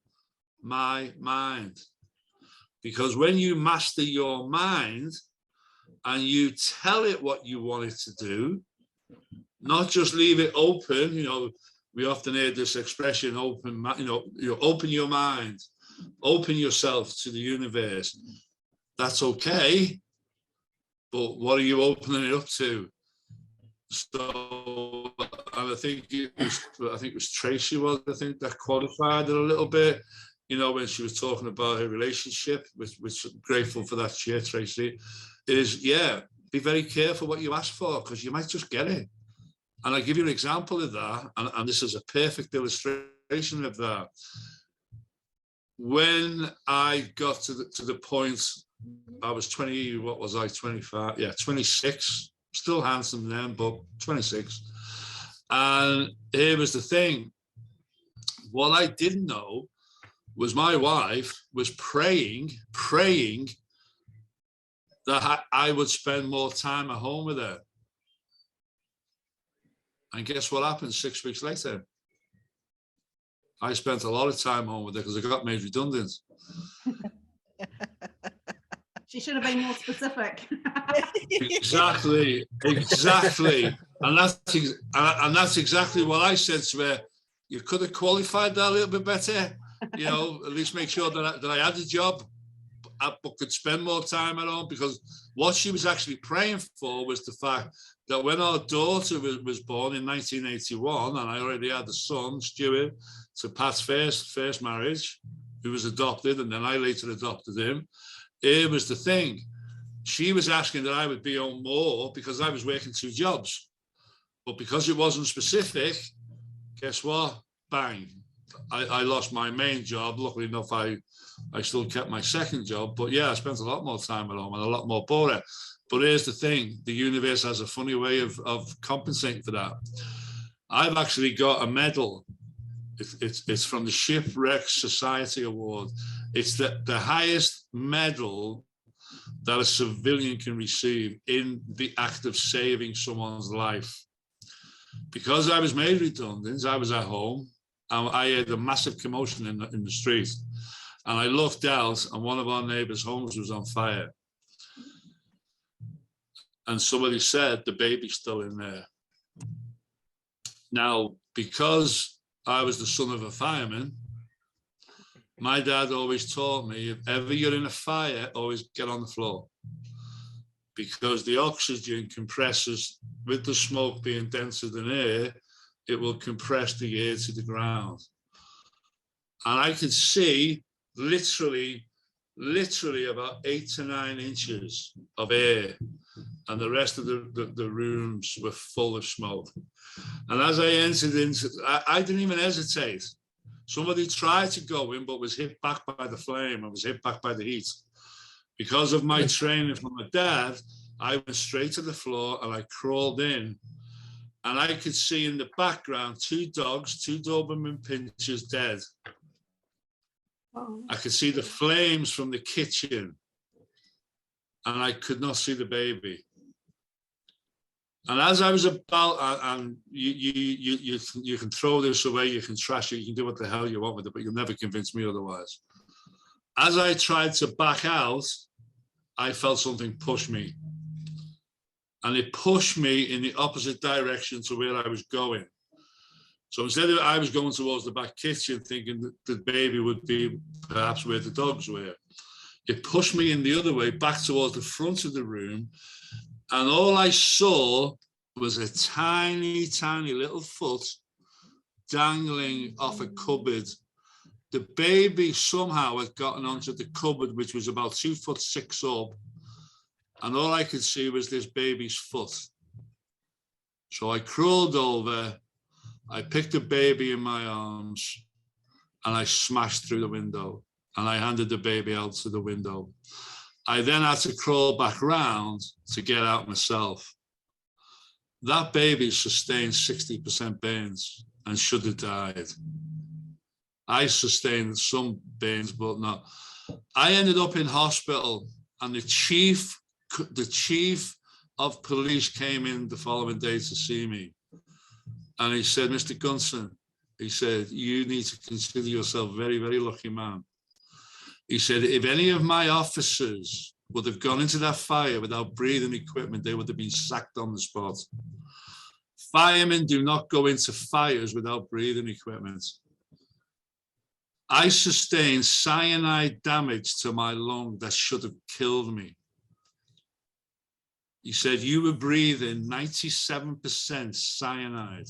[SPEAKER 2] my mind. Because when you master your mind and you tell it what you want it to do, not just leave it open, you know, we often hear this expression, open, you know, open your mind, open yourself to the universe. That's okay, but what are you opening it up to? So, and I think it was Tracy that qualified it a little bit, you know, when she was talking about her relationship, which I'm grateful for that share, Tracy, is, yeah, be very careful what you ask for, because you might just get it. And I'll give you an example of that, and this is a perfect illustration of that. When I got to the point, I was 20, what was I, 25? Yeah, 26, still handsome then, but 26. And here was the thing. What I didn't know was my wife was praying that I would spend more time at home with her. And guess what happened 6 weeks later? I spent a lot of time home with her because I got made redundant.
[SPEAKER 4] She should have been more specific.
[SPEAKER 2] Exactly. And that's exactly what I said to her. You could have qualified that a little bit better, you know, at least make sure that I had a job, but could spend more time at home, because what she was actually praying for was the fact that when our daughter was born in 1981, and I already had a son, Stuart, to Pat's first marriage, who was adopted, and then I later adopted him. It was the thing. She was asking that I would be on more because I was working 2 jobs. But because it wasn't specific, guess what? Bang. I lost my main job. Luckily enough, I still kept my second job. But yeah, I spent a lot more time at home and a lot more boring. But here's the thing. The universe has a funny way of compensating for that. I've actually got a medal. It's from the Shipwreck Society Award. It's the highest medal that a civilian can receive in the act of saving someone's life. Because I was made redundant, I was at home, and I had a massive commotion in the street. And I looked out, and one of our neighbours' homes was on fire. And somebody said, the baby's still in there. Now, because I was the son of a fireman, my dad always taught me, if ever you're in a fire, always get on the floor. Because the oxygen compresses, with the smoke being denser than air, it will compress the air to the ground. And I could see literally about 8 to 9 inches of air, and the rest of the rooms were full of smoke. And as I entered into, I didn't even hesitate. Somebody tried to go in, but was hit back by the flame and was hit back by the heat. Because of my training from my dad, I went straight to the floor and I crawled in. And I could see in the background 2 dogs, 2 Doberman pinchers dead. I could see the flames from the kitchen, and I could not see the baby. And as I was about, and you can throw this away, you can trash it, you can do what the hell you want with it, but you'll never convince me otherwise. As I tried to back out, I felt something push me. And it pushed me in the opposite direction to where I was going. So instead of I was going towards the back kitchen thinking that the baby would be perhaps where the dogs were, it pushed me in the other way back towards the front of the room. And all I saw was a tiny, tiny little foot dangling off a cupboard. The baby somehow had gotten onto the cupboard, which was about 2'6" up. And all I could see was this baby's foot. So I crawled over, I picked the baby in my arms, and I smashed through the window, and I handed the baby out to the window. I then had to crawl back round to get out myself. That baby sustained 60% burns and should have died. I sustained some burns, but not. I ended up in hospital, and the chief of police came in the following day to see me. And he said, Mr. Gunson, he said, you need to consider yourself very, very lucky, man. He said, if any of my officers would have gone into that fire without breathing equipment, they would have been sacked on the spot. Firemen do not go into fires without breathing equipment. I sustained cyanide damage to my lung that should have killed me. He said, you were breathing 97% cyanide.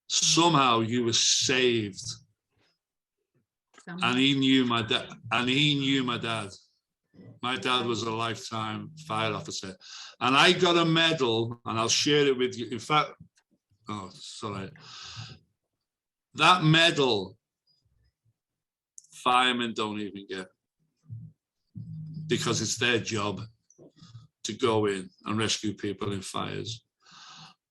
[SPEAKER 2] Somehow you were saved. And he knew my dad. My dad was a lifetime fire officer. And I got a medal, and I'll share it with you. In fact, oh, sorry. That medal, firemen don't even get, because it's their job to go in and rescue people in fires.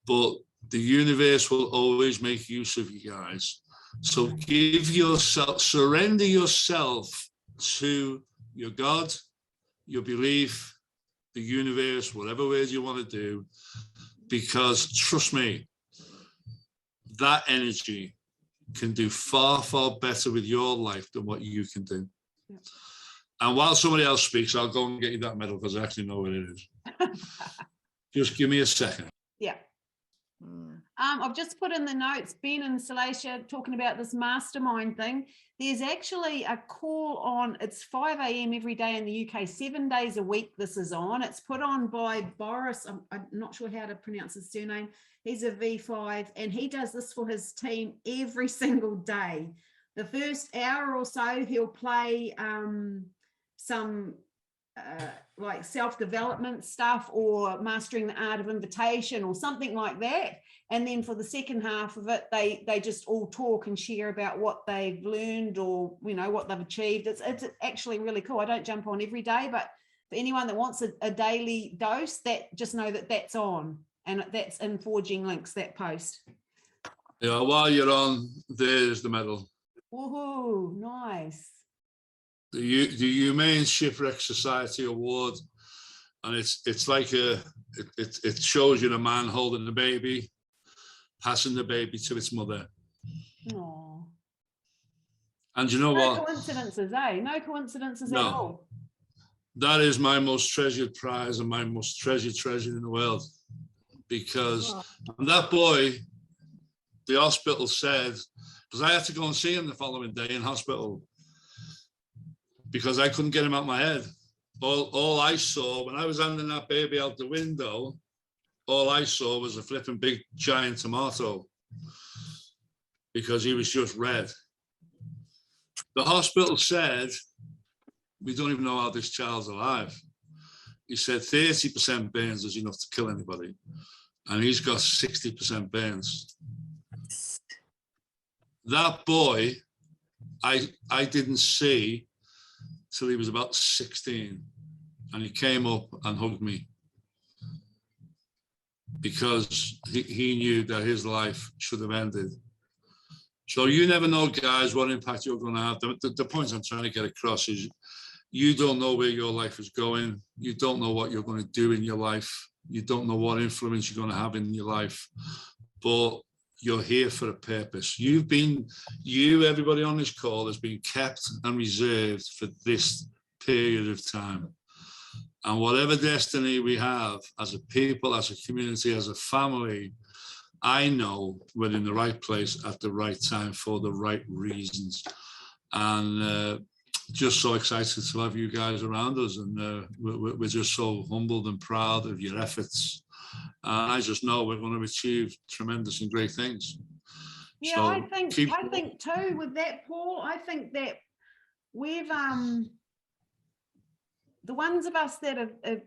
[SPEAKER 2] But the universe will always make use of you guys. So give yourself, surrender yourself to your God, your belief, the universe, whatever ways you want to do, because trust me, that energy can do far, far better with your life than what you can do. Yeah. And while somebody else speaks, I'll go and get you that medal because I actually know what it is. Just give me a second.
[SPEAKER 4] Yeah. I've just put in the notes, Ben and Salacia talking about this mastermind thing. There's actually a call on, it's 5 a.m. every day in the UK, 7 days a week this is on. It's put on by Boris, I'm not sure how to pronounce his surname. He's a V5 and he does this for his team every single day. The first hour or so, he'll play some like self-development stuff or mastering the art of invitation or something like that. And then for the second half of it, they just all talk and share about what they've learned or, you know, what they've achieved. It's actually really cool. I don't jump on every day, but for anyone that wants a daily dose, that just know that that's on, and that's in Forging Links, that post.
[SPEAKER 2] Yeah, while you're on, there's the medal.
[SPEAKER 4] Woohoo, nice.
[SPEAKER 2] The Humane Shipwreck Society Award, and it's like it shows you the man holding the baby, passing the baby to its mother.
[SPEAKER 4] Aww.
[SPEAKER 2] And you know what?
[SPEAKER 4] No coincidences, eh? No coincidences at all.
[SPEAKER 2] That is my most treasured prize and my most treasured treasure in the world, because that boy, the hospital said, because I had to go and see him the following day in hospital, because I couldn't get him out of my head. All I saw when I was handing that baby out the window, all I saw was a flipping big giant tomato, because he was just red. The hospital said, we don't even know how this child's alive. He said 30% burns is enough to kill anybody, and he's got 60% burns. That boy, I didn't see till he was about 16, and he came up and hugged me because he knew that his life should have ended. So you never know, guys, what impact you're going to have. The point I'm trying to get across is you don't know where your life is going. You don't know what you're going to do in your life. You don't know what influence you're going to have in your life. But you're here for a purpose. You, everybody on this call has been kept and reserved for this period of time. And whatever destiny we have as a people, as a community, as a family, I know we're in the right place at the right time for the right reasons. And just so excited to have you guys around us. And we're just so humbled and proud of your efforts. And I just know we're going to achieve tremendous and great things.
[SPEAKER 4] Yeah,
[SPEAKER 2] so
[SPEAKER 4] I think too with that, Paul, I think that we've the ones of us that have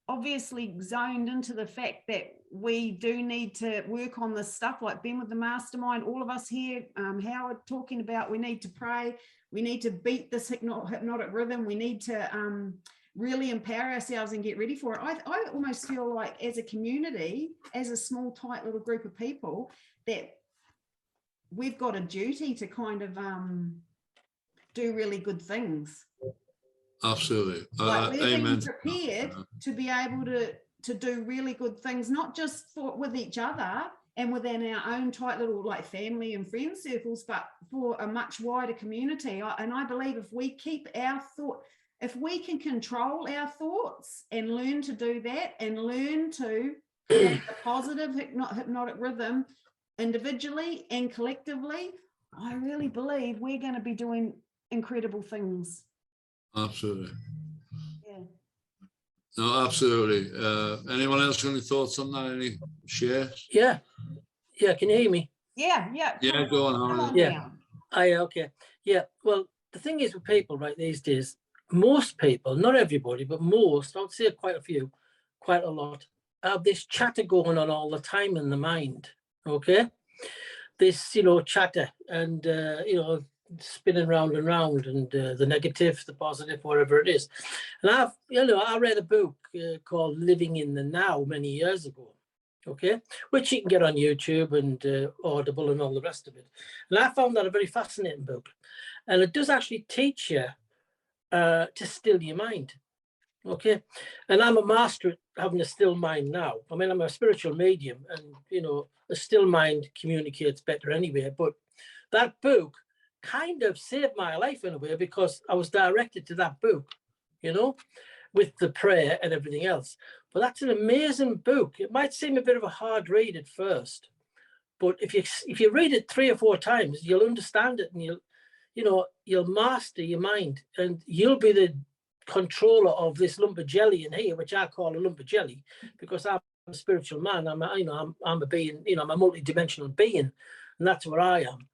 [SPEAKER 4] obviously zoned into the fact that we do need to work on this stuff, like Ben with the mastermind, all of us here, Howard talking about we need to pray, we need to beat this hypnotic rhythm, we need to really empower ourselves and get ready for it. I almost feel like as a community, as a small, tight little group of people, that we've got a duty to kind of do really good things.
[SPEAKER 2] Absolutely.
[SPEAKER 4] Like we're being
[SPEAKER 2] Amen.
[SPEAKER 4] prepared to be able to do really good things, not just with each other and within our own tight little like family and friend circles, but for a much wider community. And I believe if we keep if we can control our thoughts and learn to do that and learn to have a positive hypnotic rhythm individually and collectively, I really believe we're going to be doing incredible things.
[SPEAKER 2] Absolutely.
[SPEAKER 4] Yeah.
[SPEAKER 2] No, absolutely. Anyone else got any thoughts on that? Any shares?
[SPEAKER 1] Yeah. Can you hear me?
[SPEAKER 4] Yeah.
[SPEAKER 2] Yeah, go on.
[SPEAKER 1] Yeah. Okay. Yeah. Well, the thing is with people right these days, most people, not everybody, but most, I would say quite a few, quite a lot, have this chatter going on all the time in the mind. Okay. This, chatter and, spinning round and round, and the negative, the positive, whatever it is. And I read a book called Living in the Now many years ago, okay, which you can get on YouTube and Audible and all the rest of it. And I found that a very fascinating book. And it does actually teach you to still your mind, okay? And I'm a master at having a still mind now. I mean, I'm a spiritual medium, and, a still mind communicates better anyway. But that book kind of saved my life in a way, because I was directed to that book, with the prayer and everything else. But that's an amazing book. It might seem a bit of a hard read at first, but if you read it 3 or 4 times, you'll understand it, and you'll master your mind, and you'll be the controller of this lump of jelly in here, which I call a lump of jelly, because I'm a spiritual man. I'm a being, I'm a multi-dimensional being, and that's where I am.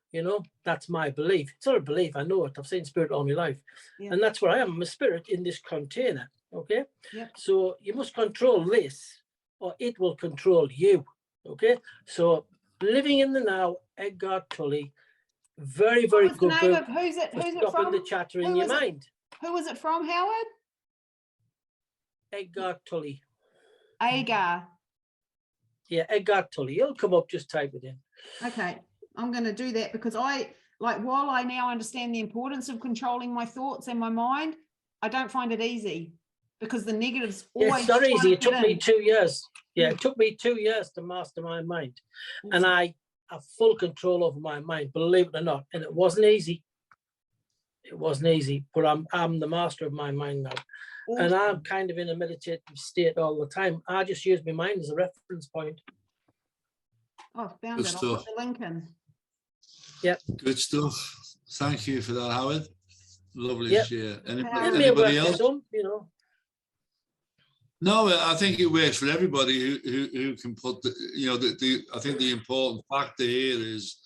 [SPEAKER 1] That's my belief. It's not a belief. I know it. I've seen spirit all my life. Yeah. And that's where I am. I'm a spirit in this container. Okay. Yeah. So you must control this, or it will control you. Okay. So Living in the Now, Edgar Tully. Very, very good book.
[SPEAKER 4] Who's it from?
[SPEAKER 1] Stopping the chatter in your mind.
[SPEAKER 4] Who was it from, Howard?
[SPEAKER 1] Edgar Tully.
[SPEAKER 4] Agar.
[SPEAKER 1] Yeah, Edgar Tully. It'll come up. Just type it in.
[SPEAKER 4] Okay. I'm going to do that, because while I now understand the importance of controlling my thoughts and my mind, I don't find it easy, because the negatives always.
[SPEAKER 1] It's not easy. It took me 2 years. Yeah, it took me 2 years to master my mind, and I have full control over my mind, believe it or not. And it wasn't easy. It wasn't easy, but I'm the master of my mind now, and I'm kind of in a meditative state all the time. I just use my mind as a reference point.
[SPEAKER 4] Oh, found it. I'll put the link in.
[SPEAKER 1] Yep.
[SPEAKER 2] Good stuff. Thank you for that, Howard. Lovely to share.
[SPEAKER 1] Anybody else?
[SPEAKER 2] No, I think it works for everybody who can put I think the important factor here is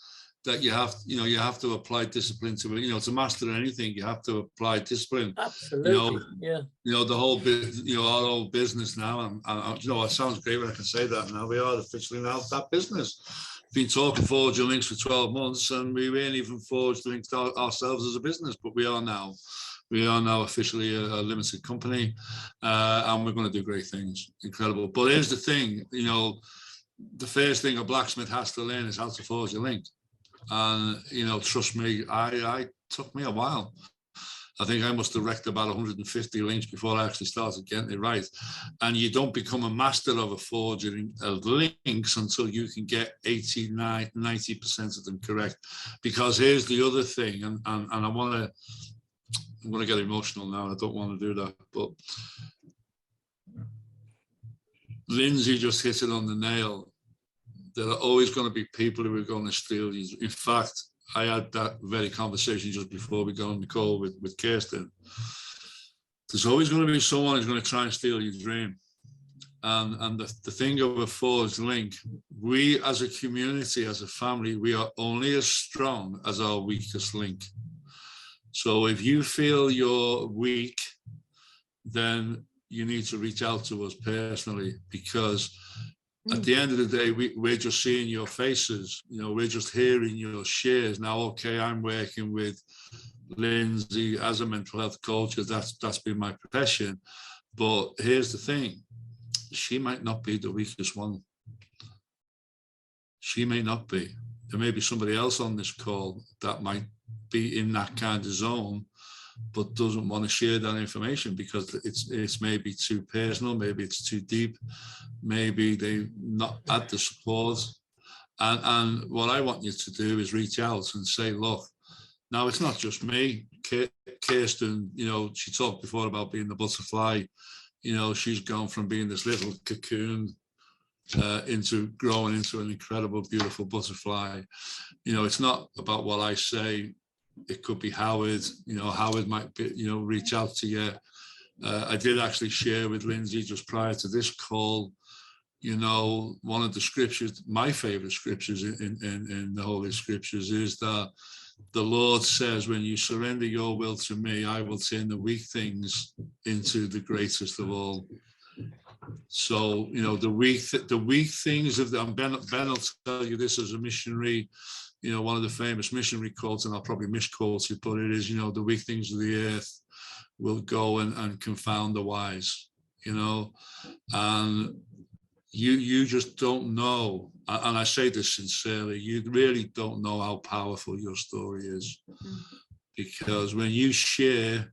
[SPEAKER 2] that you have to apply discipline to it. To master anything, you have to apply discipline.
[SPEAKER 1] Absolutely.
[SPEAKER 2] The whole our whole business now, and it sounds great when I can say that now. We are officially now that business. Been talking Forge Your Links for 12 months, and we weren't even forged links ourselves as a business, but we are now officially a limited company, and we're going to do great things. Incredible. But here's the thing, the first thing a blacksmith has to learn is how to forge a link. And, trust me, I took me a while. I think I must have wrecked about 150 links before I actually started getting it right. And you don't become a master of a forgery of links until you can get 89, 90% of them correct. Because here's the other thing, and I'm going to get emotional now. I don't want to do that, but Lindsay just hit it on the nail. There are always going to be people who are going to steal you. In fact, I had that very conversation just before we got on the call with Kirsten. There's always going to be someone who's going to try and steal your dream. And the thing of a forged link, we as a community, as a family, we are only as strong as our weakest link. So if you feel you're weak, then you need to reach out to us personally, because at the end of the day, we're just seeing your faces, you know, we're just hearing your shares. Now, okay, I'm working with Lindsay as a mental health coach, that's been my profession. But here's the thing, she might not be the weakest one. She may not be. There may be somebody else on this call that might be in that kind of zone, but doesn't want to share that information because it's maybe too personal, maybe it's too deep, maybe they've not had the support. And what I want you to do is reach out and say, look, now it's not just me. Kirsten, you know, she talked before about being the butterfly. You know, she's gone from being this little cocoon into growing into an incredible, beautiful butterfly. You know, it's not about what I say. It could be Howard, you know, Howard might be, you know, reach out to you. I did actually share with Lindsay just prior to this call, you know, one of the scriptures, my favorite scriptures in the Holy Scriptures is that the Lord says, when you surrender your will to me, I will turn the weak things into the greatest of all. So, you know, the weak things of them, Ben will tell you this as a missionary, you know, one of the famous missionary quotes, and I'll probably misquote it, but it is, you know, the weak things of the earth will go and confound the wise, you know, and you just don't know, and I say this sincerely, you really don't know how powerful your story is, because when you share,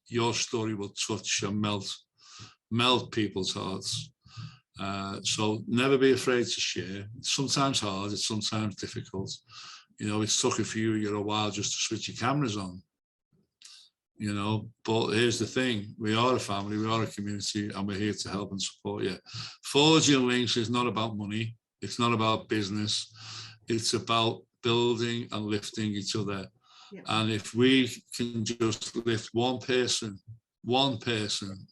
[SPEAKER 2] your story will touch and melt people's hearts. So never be afraid to share. It's sometimes hard, it's sometimes difficult. You know, it's took a few a while just to switch your cameras on, you know, but here's the thing, we are a family, we are a community, and we're here to help and support you. Forging links is not about money, it's not about business, it's about building and lifting each other. Yep. And if we can just lift one person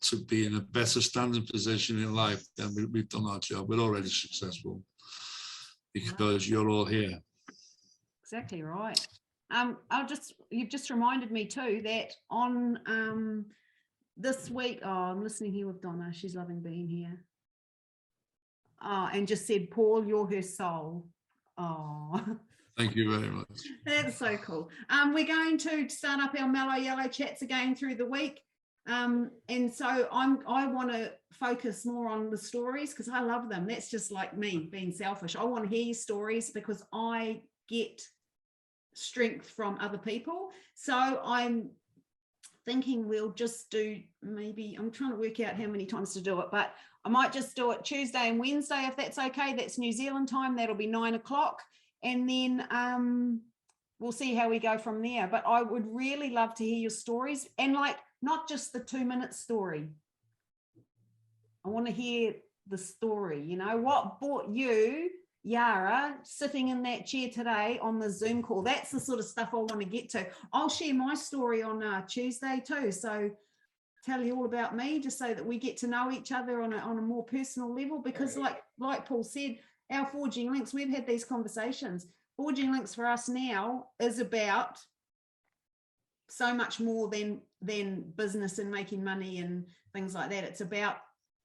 [SPEAKER 2] to be in a better standing position in life, then we've done our job. We're already successful because you're all here.
[SPEAKER 4] Exactly right. You've just reminded me too that on this week, I'm listening here with Donna, she's loving being here. And just said, Paul, you're her soul. Oh.
[SPEAKER 2] Thank you very much.
[SPEAKER 4] That's so cool. We're going to start up our Mellow Yellow chats again through the week. And so I want to focus more on the stories because I love them. That's just like me being selfish. I want to hear your stories because I get strength from other people. So I'm thinking we'll just do, maybe I'm trying to work out how many times to do it, but I might just do it Tuesday and Wednesday if that's okay. That's New Zealand time. That'll be 9 o'clock. And then we'll see how we go from there. But I would really love to hear your stories, and like not just the 2-minute story. I want to hear the story, you know, what brought you, Yara, sitting in that chair today on the Zoom call. That's the sort of stuff I want to get to. I'll share my story on Tuesday too. So tell you all about me, just so that we get to know each other on a more personal level, because like Paul said, our Forging Links, we've had these conversations. Forging Links for us now is about so much more than business and making money and things like that. It's about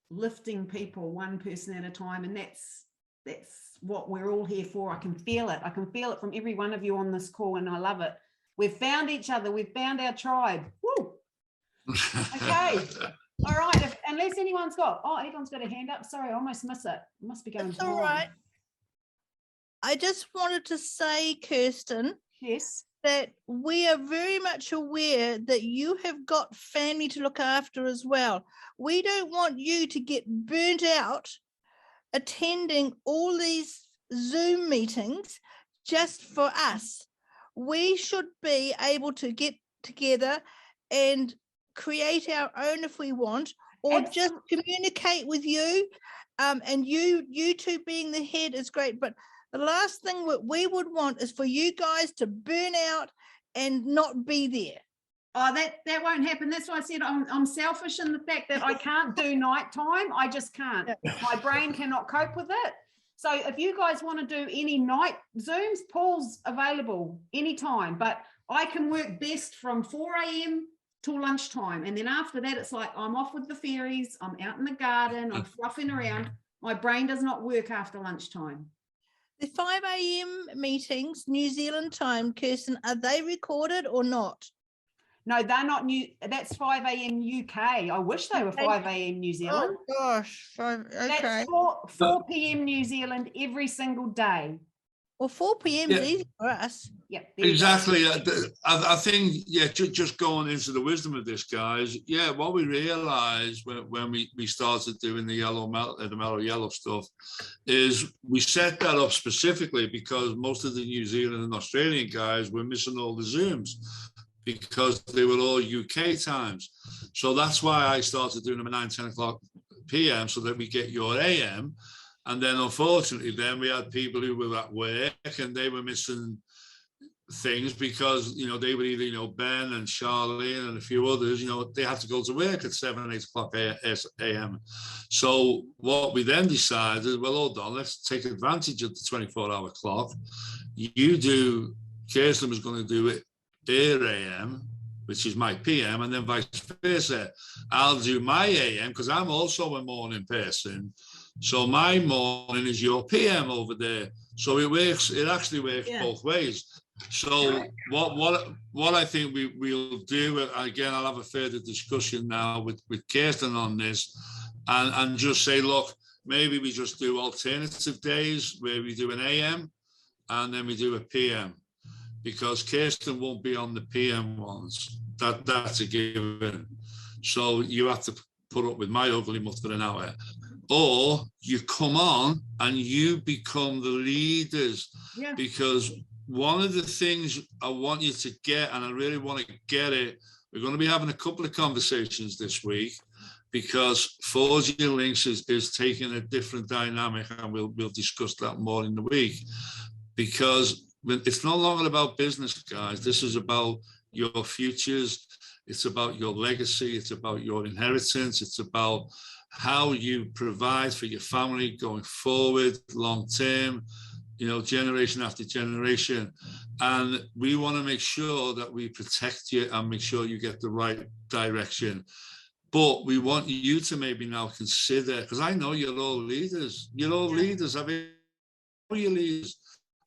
[SPEAKER 4] lifting people one person at a time, and that's what we're all here for. I can feel it. I can feel it from every one of you on this call, and I love it. We've found each other. We've found our tribe. Woo! Okay. All right. Unless anyone's got, everyone's got a hand up. Sorry, I almost miss it. It must be going. It's
[SPEAKER 10] all right. I just wanted to say, Kirsten,
[SPEAKER 4] yes,
[SPEAKER 10] that we are very much aware that you have got family to look after as well. We don't want you to get burnt out attending all these Zoom meetings just for us. We should be able to get together and create our own if we want, or just communicate with you. And you two being the head is great, but the last thing what we would want is for you guys to burn out and not be there.
[SPEAKER 4] Oh, that won't happen. That's why I said I'm selfish in the fact that I can't do nighttime. I just can't. My brain cannot cope with it. So if you guys want to do any night Zooms, Paul's available anytime, but I can work best from 4 a.m. till lunchtime. And then after that, it's like I'm off with the fairies. I'm out in the garden. I'm fluffing around. My brain does not work after lunchtime.
[SPEAKER 10] The 5 a.m. meetings, New Zealand time, Kirsten, are they recorded or not?
[SPEAKER 4] No, they're not new. That's 5 a.m. UK. I wish they were 5 a.m. New Zealand.
[SPEAKER 10] Oh gosh, okay.
[SPEAKER 4] That's 4 p.m. New Zealand every single day.
[SPEAKER 10] Well, 4 p.m. is easy for us.
[SPEAKER 4] Yeah,
[SPEAKER 2] exactly. I think, just going into the wisdom of this, guys. Yeah, what we realized when we started doing the mellow yellow stuff is we set that up specifically because most of the New Zealand and Australian guys were missing all the Zooms because they were all UK times. So that's why I started doing them at 9, 10 o'clock p.m. so that we get your AM. And then unfortunately, then we had people who were at work and they were missing things because, they were either, Ben and Charlene and a few others, they had to go to work at 7, 8 o'clock a.m. So what we then decided, well, hold on, let's take advantage of the 24-hour clock. Kirsten was going to do it their AM, which is my PM, and then vice versa. I'll do my AM because I'm also a morning person. So my morning is your PM over there. So it actually works both ways. So what I think we'll do, again, I'll have a further discussion now with Kirsten on this and just say, look, maybe we just do alternative days where we do an AM and then we do a PM because Kirsten won't be on the PM ones. That's a given. So you have to put up with my ugly muff for an hour. Or you come on and you become the leaders. Yeah. Because one of the things I want you to get, and I really want to get it, we're going to be having a couple of conversations this week because Forging Links is taking a different dynamic, and we'll discuss that more in the week. Because it's no longer about business, guys. This is about your futures. It's about your legacy. It's about your inheritance. It's about how you provide for your family going forward, long term, generation after generation. And we want to make sure that we protect you and make sure you get the right direction. But we want you to maybe now consider, because I know you're all leaders. You're all leaders. I mean, you're leaders.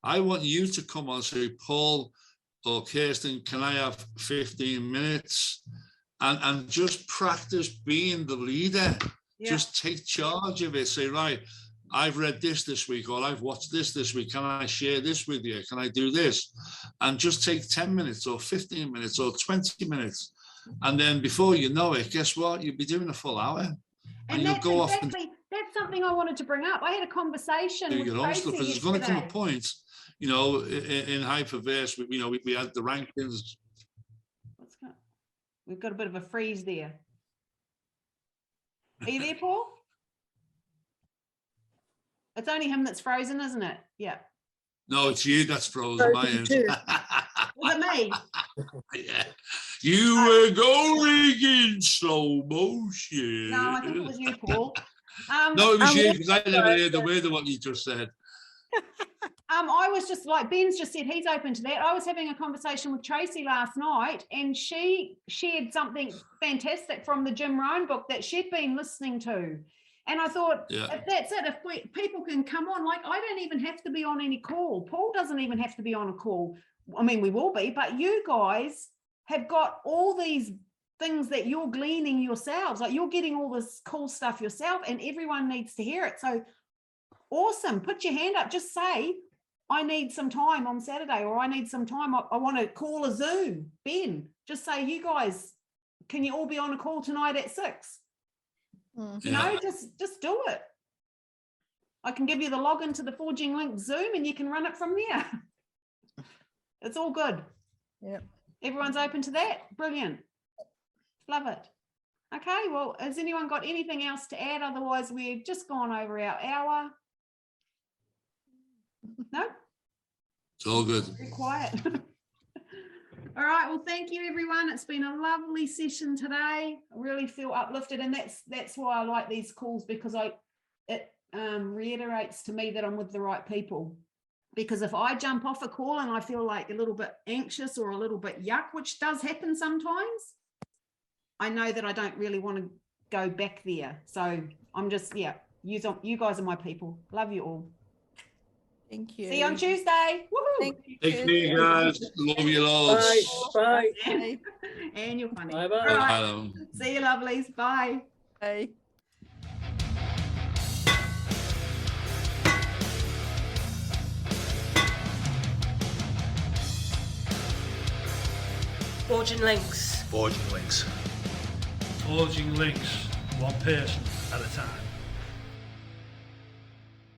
[SPEAKER 2] I want you to come on and say, Paul or Kirsten, can I have 15 minutes? And just practice being the leader. Yeah. Just take charge of it. Say, right, I've read this week, or I've watched this week. Can I share this with you? Can I do this? And just take 10 minutes or 15 minutes or 20 minutes. And then before you know it, guess what? You'll be doing a full hour. And you'll go off.
[SPEAKER 4] That's something I wanted to bring up. I had a conversation with Tracy
[SPEAKER 2] because there's going to come a point, in Hyperverse, we had the rankings.
[SPEAKER 4] We've got a bit of a freeze there. Are you there, Paul? It's only him that's frozen, isn't it? Yeah.
[SPEAKER 2] No, it's you that's frozen. My end.
[SPEAKER 4] Was it me?
[SPEAKER 2] Yeah. You were going in slow motion.
[SPEAKER 4] No, I think it was you, Paul.
[SPEAKER 2] No, it was you, because I never heard the word of what you just said.
[SPEAKER 4] I was just like, Ben's just said he's open to that. I was having a conversation with Tracy last night, and she shared something fantastic from the Jim Rohn book that she'd been listening to. And I thought, if that's it, if people can come on, like, I don't even have to be on any call. Paul doesn't even have to be on a call. I mean, we will be, but you guys have got all these things that you're gleaning yourselves. Like, you're getting all this cool stuff yourself, and everyone needs to hear it. So awesome. Put your hand up. Just say, I need some time on Saturday, or I need some time. I want to call a Zoom. Ben, just say, you guys, can you all be on a call tonight at 6? You know, just do it. I can give you the login to the Forging Link Zoom and you can run it from there. It's all good.
[SPEAKER 10] Yep.
[SPEAKER 4] Everyone's open to that? Brilliant. Love it. Okay, well, has anyone got anything else to add? Otherwise, we've just gone over our hour. No?
[SPEAKER 2] It's all good.
[SPEAKER 4] Very quiet. All right, well, thank you, everyone. It's been a lovely session today. I really feel uplifted, and that's why I like these calls, because it reiterates to me that I'm with the right people. Because if I jump off a call and I feel like a little bit anxious or a little bit yuck, which does happen sometimes, I know that I don't really want to go back there. So I'm just, you guys are my people. Love you all.
[SPEAKER 10] Thank you.
[SPEAKER 4] See you on Tuesday. Woohoo!
[SPEAKER 10] Thank you.
[SPEAKER 2] Take care, guys. Love you loads.
[SPEAKER 1] Bye.
[SPEAKER 10] Bye.
[SPEAKER 4] And you're funny.
[SPEAKER 1] Bye-bye.
[SPEAKER 4] All right.
[SPEAKER 2] Bye.
[SPEAKER 4] See you, lovelies. Bye.
[SPEAKER 10] Bye.
[SPEAKER 1] Forging links.
[SPEAKER 3] Forging links, one person at a time.